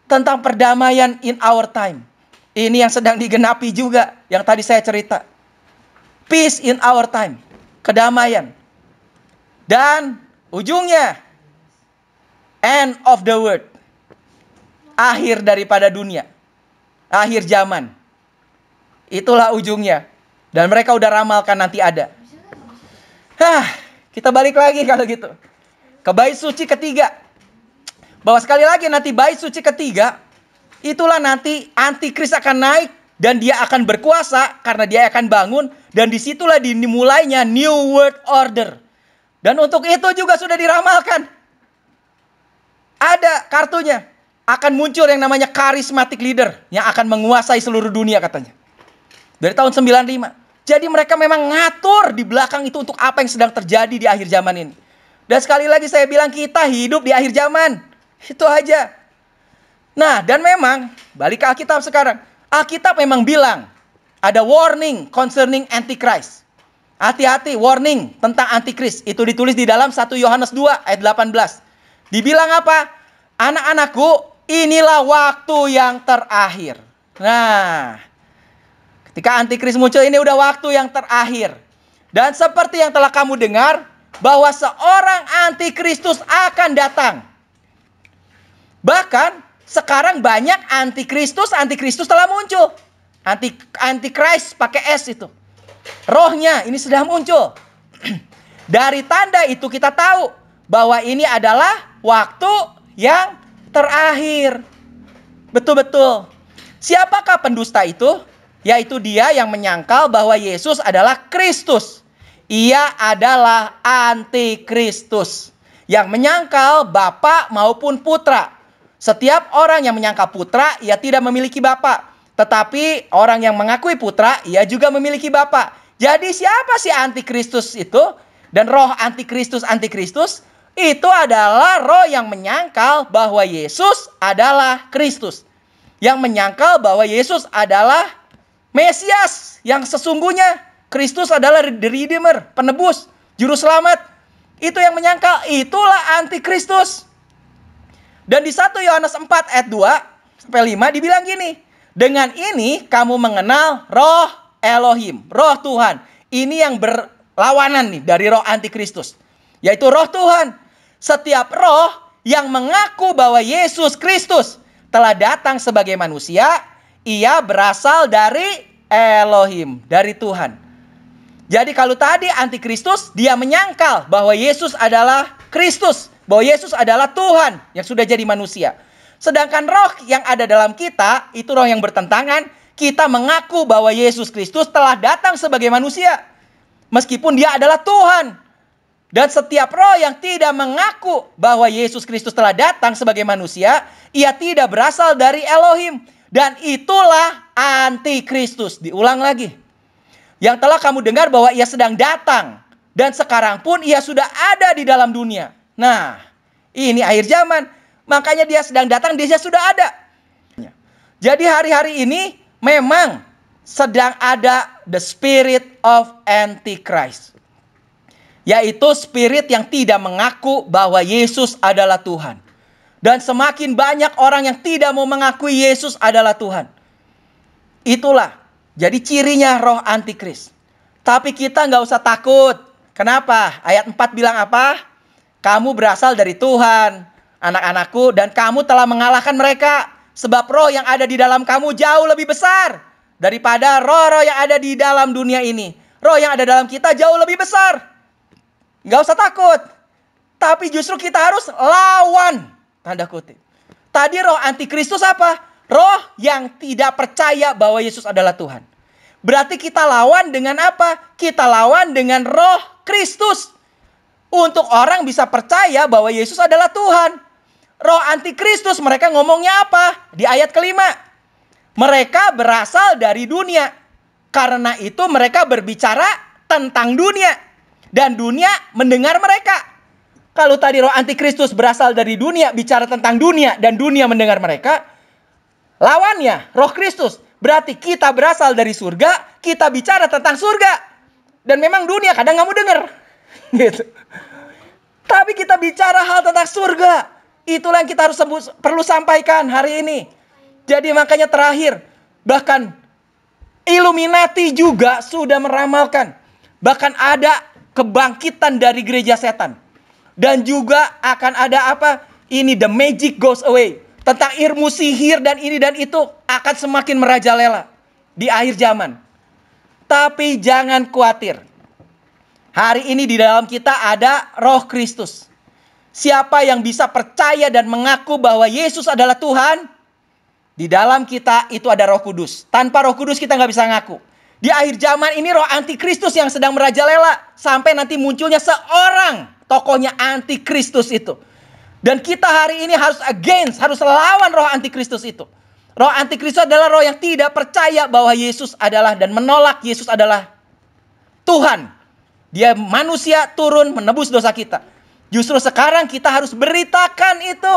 S1: Tentang perdamaian in our time. Ini yang sedang digenapi juga. Yang tadi saya cerita. Peace in our time. kedamaian. Dan ujungnya, end of the world. Akhir daripada dunia. Akhir zaman. Itulah ujungnya. Dan mereka udah ramalkan nanti ada. Kita balik lagi kalau gitu. Ke bait suci ketiga. Bahwa sekali lagi nanti bait suci ketiga, itulah nanti antikris akan naik. Dan dia akan berkuasa karena dia akan bangun. Dan disitulah dimulainya New World Order. Dan untuk itu juga sudah diramalkan. Ada kartunya. Akan muncul yang namanya charismatic leader. Yang akan menguasai seluruh dunia katanya. Dari tahun 95. Jadi mereka memang ngatur di belakang itu untuk apa yang sedang terjadi di akhir zaman ini. Dan sekali lagi saya bilang kita hidup di akhir zaman. Itu aja. Nah, dan memang balik ke Alkitab sekarang. Alkitab memang bilang ada warning concerning Antichrist. Hati-hati, warning tentang Antikris. Itu ditulis di dalam 1 Yohanes 2 ayat 18. Dibilang apa? Anak-anakku, inilah waktu yang terakhir. Nah, ketika Antikris muncul, ini udah waktu yang terakhir. Dan seperti yang telah kamu dengar, bahwa seorang Antikristus akan datang. Bahkan sekarang banyak Antikristus telah muncul. Antichrist pakai S itu. Rohnya ini sudah muncul. Dari tanda itu kita tahu bahwa ini adalah waktu yang terakhir. Betul-betul. Siapakah pendusta itu? Yaitu dia yang menyangkal bahwa Yesus adalah Kristus. Ia adalah Antikristus. Yang menyangkal Bapa maupun Putra. Setiap orang yang menyangkal Putra, ia tidak memiliki Bapa. Tetapi orang yang mengakui Putra, ia juga memiliki Bapa. Jadi siapa sih Antikristus itu? Dan roh Antikristus itu adalah roh yang menyangkal bahwa Yesus adalah Kristus. Yang menyangkal bahwa Yesus adalah Mesias yang sesungguhnya. Kristus adalah the Redeemer, penebus, juru selamat. Itu yang menyangkal, itulah Antikristus. Dan di 1 Yohanes 4 ayat 2-5 dibilang gini. Dengan ini kamu mengenal roh Elohim, roh Tuhan. Ini yang berlawanan nih dari roh Antikristus. Yaitu roh Tuhan. Setiap roh yang mengaku bahwa Yesus Kristus telah datang sebagai manusia, ia berasal dari Elohim, dari Tuhan. Jadi kalau tadi Antikristus, dia menyangkal bahwa Yesus adalah Kristus. Bahwa Yesus adalah Tuhan yang sudah jadi manusia. Sedangkan roh yang ada dalam kita, itu roh yang bertentangan. Kita mengaku bahwa Yesus Kristus telah datang sebagai manusia. Meskipun dia adalah Tuhan. Dan setiap roh yang tidak mengaku bahwa Yesus Kristus telah datang sebagai manusia, ia tidak berasal dari Elohim. Dan itulah Antikristus. Diulang lagi. Yang telah kamu dengar bahwa ia sedang datang. Dan sekarang pun ia sudah ada di dalam dunia. Nah, ini akhir zaman. Makanya dia sedang datang, dia sudah ada. Jadi hari-hari ini memang sedang ada the spirit of Antichrist. Yaitu spirit yang tidak mengaku bahwa Yesus adalah Tuhan. Dan semakin banyak orang yang tidak mau mengakui Yesus adalah Tuhan. Itulah. Jadi cirinya roh Antikris. Tapi kita nggak usah takut. Kenapa? Ayat 4 bilang apa? Kamu berasal dari Tuhan, anak-anakku, dan kamu telah mengalahkan mereka. Sebab roh yang ada di dalam kamu jauh lebih besar daripada roh-roh yang ada di dalam dunia ini. Roh yang ada dalam kita jauh lebih besar. Nggak usah takut. Tapi justru kita harus lawan. Tanda kutip. Tadi roh Antikristus apa? Roh yang tidak percaya bahwa Yesus adalah Tuhan. Berarti kita lawan dengan apa? Kita lawan dengan roh Kristus. Untuk orang bisa percaya bahwa Yesus adalah Tuhan. Roh Antikristus mereka ngomongnya apa? Di ayat kelima. Mereka berasal dari dunia. Karena itu mereka berbicara tentang dunia. Dan dunia mendengar mereka. Kalau tadi roh Antikristus berasal dari dunia, bicara tentang dunia, dan dunia mendengar mereka. Lawannya, roh Kristus. Berarti kita berasal dari surga, kita bicara tentang surga. Dan memang dunia kadang nggak mau dengar. Gitu. Tapi kita bicara hal tentang surga. Itulah yang kita harus perlu sampaikan hari ini. Jadi makanya terakhir. Bahkan Illuminati juga sudah meramalkan. Bahkan ada kebangkitan dari gereja setan. Dan juga akan ada apa? Ini the magic goes away. Tentang ilmu sihir dan ini dan itu akan semakin merajalela di akhir zaman. Tapi jangan khawatir. Hari ini di dalam kita ada Roh Kristus. Siapa yang bisa percaya dan mengaku bahwa Yesus adalah Tuhan, di dalam kita itu ada Roh Kudus. Tanpa Roh Kudus kita nggak bisa ngaku. Di akhir zaman ini roh antikristus yang sedang merajalela. Sampai nanti munculnya seorang tokohnya antikristus itu. Dan kita hari ini harus against, harus lawan roh antikristus itu. Roh antikristus adalah roh yang tidak percaya bahwa Yesus adalah dan menolak Yesus adalah Tuhan. Dia manusia turun menebus dosa kita. Justru sekarang kita harus beritakan itu.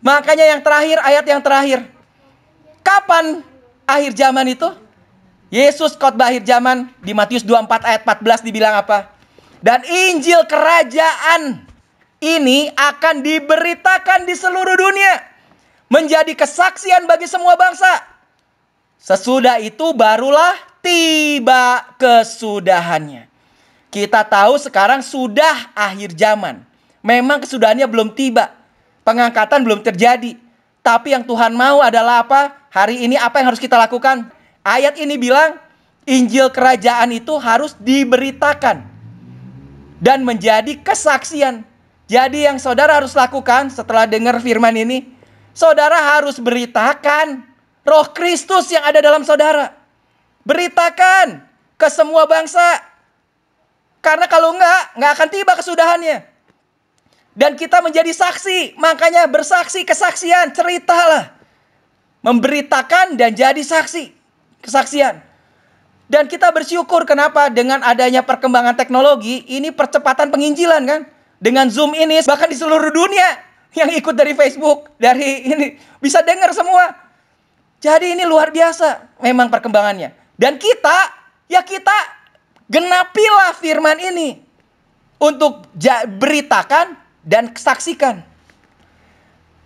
S1: Makanya yang terakhir, ayat yang terakhir. Kapan akhir zaman itu? Yesus khotbah akhir zaman di Matius 24 ayat 14 dibilang apa? Dan Injil kerajaan ini akan diberitakan di seluruh dunia. Menjadi kesaksian bagi semua bangsa. Sesudah itu barulah tiba kesudahannya. Kita tahu sekarang sudah akhir zaman. Memang kesudahannya belum tiba. Pengangkatan belum terjadi. Tapi yang Tuhan mau adalah apa? Hari ini apa yang harus kita lakukan? Ayat ini bilang Injil kerajaan itu harus diberitakan. Dan menjadi kesaksian. Jadi yang saudara harus lakukan setelah dengar firman ini. Saudara harus beritakan Roh Kristus yang ada dalam saudara. Beritakan ke semua bangsa. Karena kalau enggak akan tiba kesudahannya. Dan kita menjadi saksi. Makanya bersaksi, kesaksian, ceritalah. Memberitakan dan jadi saksi. Kesaksian. Dan kita bersyukur kenapa dengan adanya perkembangan teknologi. Ini percepatan penginjilan kan. Dengan Zoom ini bahkan di seluruh dunia. Yang ikut dari Facebook. Dari ini. Bisa dengar semua. Jadi ini luar biasa. Memang perkembangannya. Dan kita genapilah firman ini. Untuk beritakan dan saksikan.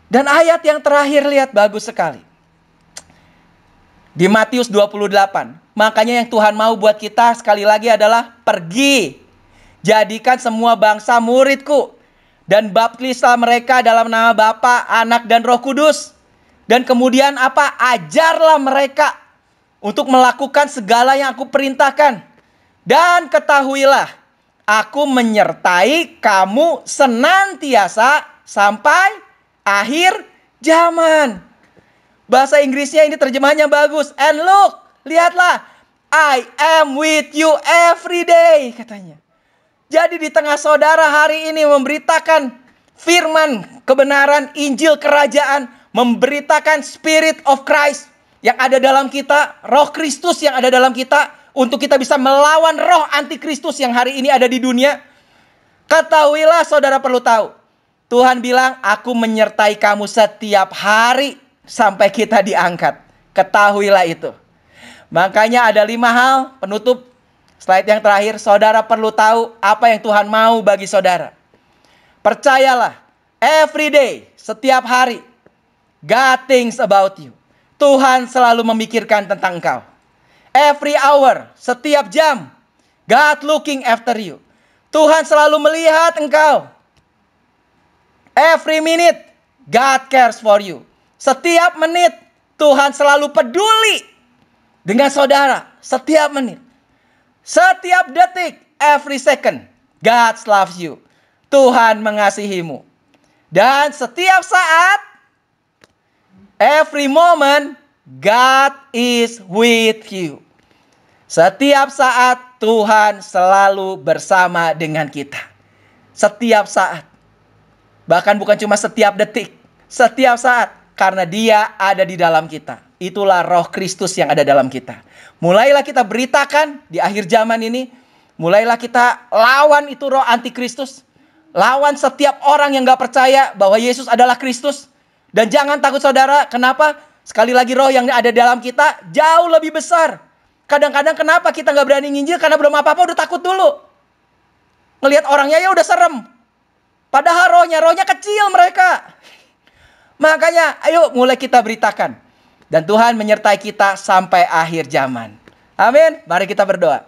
S1: Dan ayat yang terakhir lihat bagus sekali. Di Matius 28. Makanya yang Tuhan mau buat kita sekali lagi adalah pergi. Jadikan semua bangsa muridku. Dan baptislah mereka dalam nama Bapa, Anak dan Roh Kudus. Dan kemudian apa? Ajarlah mereka untuk melakukan segala yang aku perintahkan. Dan ketahuilah, aku menyertai kamu senantiasa sampai akhir zaman. Bahasa Inggrisnya ini terjemahannya bagus. And look, lihatlah, I am with you every day, katanya. Jadi di tengah saudara hari ini memberitakan firman kebenaran Injil kerajaan, memberitakan Spirit of Christ yang ada dalam kita, Roh Kristus yang ada dalam kita, untuk kita bisa melawan roh antikristus yang hari ini ada di dunia. Ketahuilah, saudara perlu tahu, Tuhan bilang, aku menyertai kamu setiap hari sampai kita diangkat. Ketahuilah itu. Makanya ada 5 hal penutup. Slide yang terakhir, saudara perlu tahu apa yang Tuhan mau bagi saudara. Percayalah, every day, setiap hari, God thinks about you. Tuhan selalu memikirkan tentang engkau. Every hour, setiap jam, God looking after you. Tuhan selalu melihat engkau. Every minute, God cares for you. Setiap menit, Tuhan selalu peduli dengan saudara. Setiap menit. Setiap detik, every second, God loves you. Tuhan mengasihimu. Dan setiap saat, every moment, God is with you. Setiap saat, Tuhan selalu bersama dengan kita. Setiap saat. Bahkan bukan cuma setiap detik. Setiap saat. Karena Dia ada di dalam kita. Itulah Roh Kristus yang ada dalam kita. Mulailah kita beritakan di akhir zaman ini. Mulailah kita lawan itu roh antikristus. Lawan setiap orang yang gak percaya bahwa Yesus adalah Kristus. Dan jangan takut saudara. Kenapa? Sekali lagi roh yang ada dalam kita jauh lebih besar. Kadang-kadang kenapa kita gak berani nginjil? Karena belum apa-apa udah takut dulu. Ngelihat orangnya ya udah serem. Padahal rohnya kecil mereka. Makanya ayo mulai kita beritakan. Dan Tuhan menyertai kita sampai akhir zaman. Amin. Mari kita berdoa.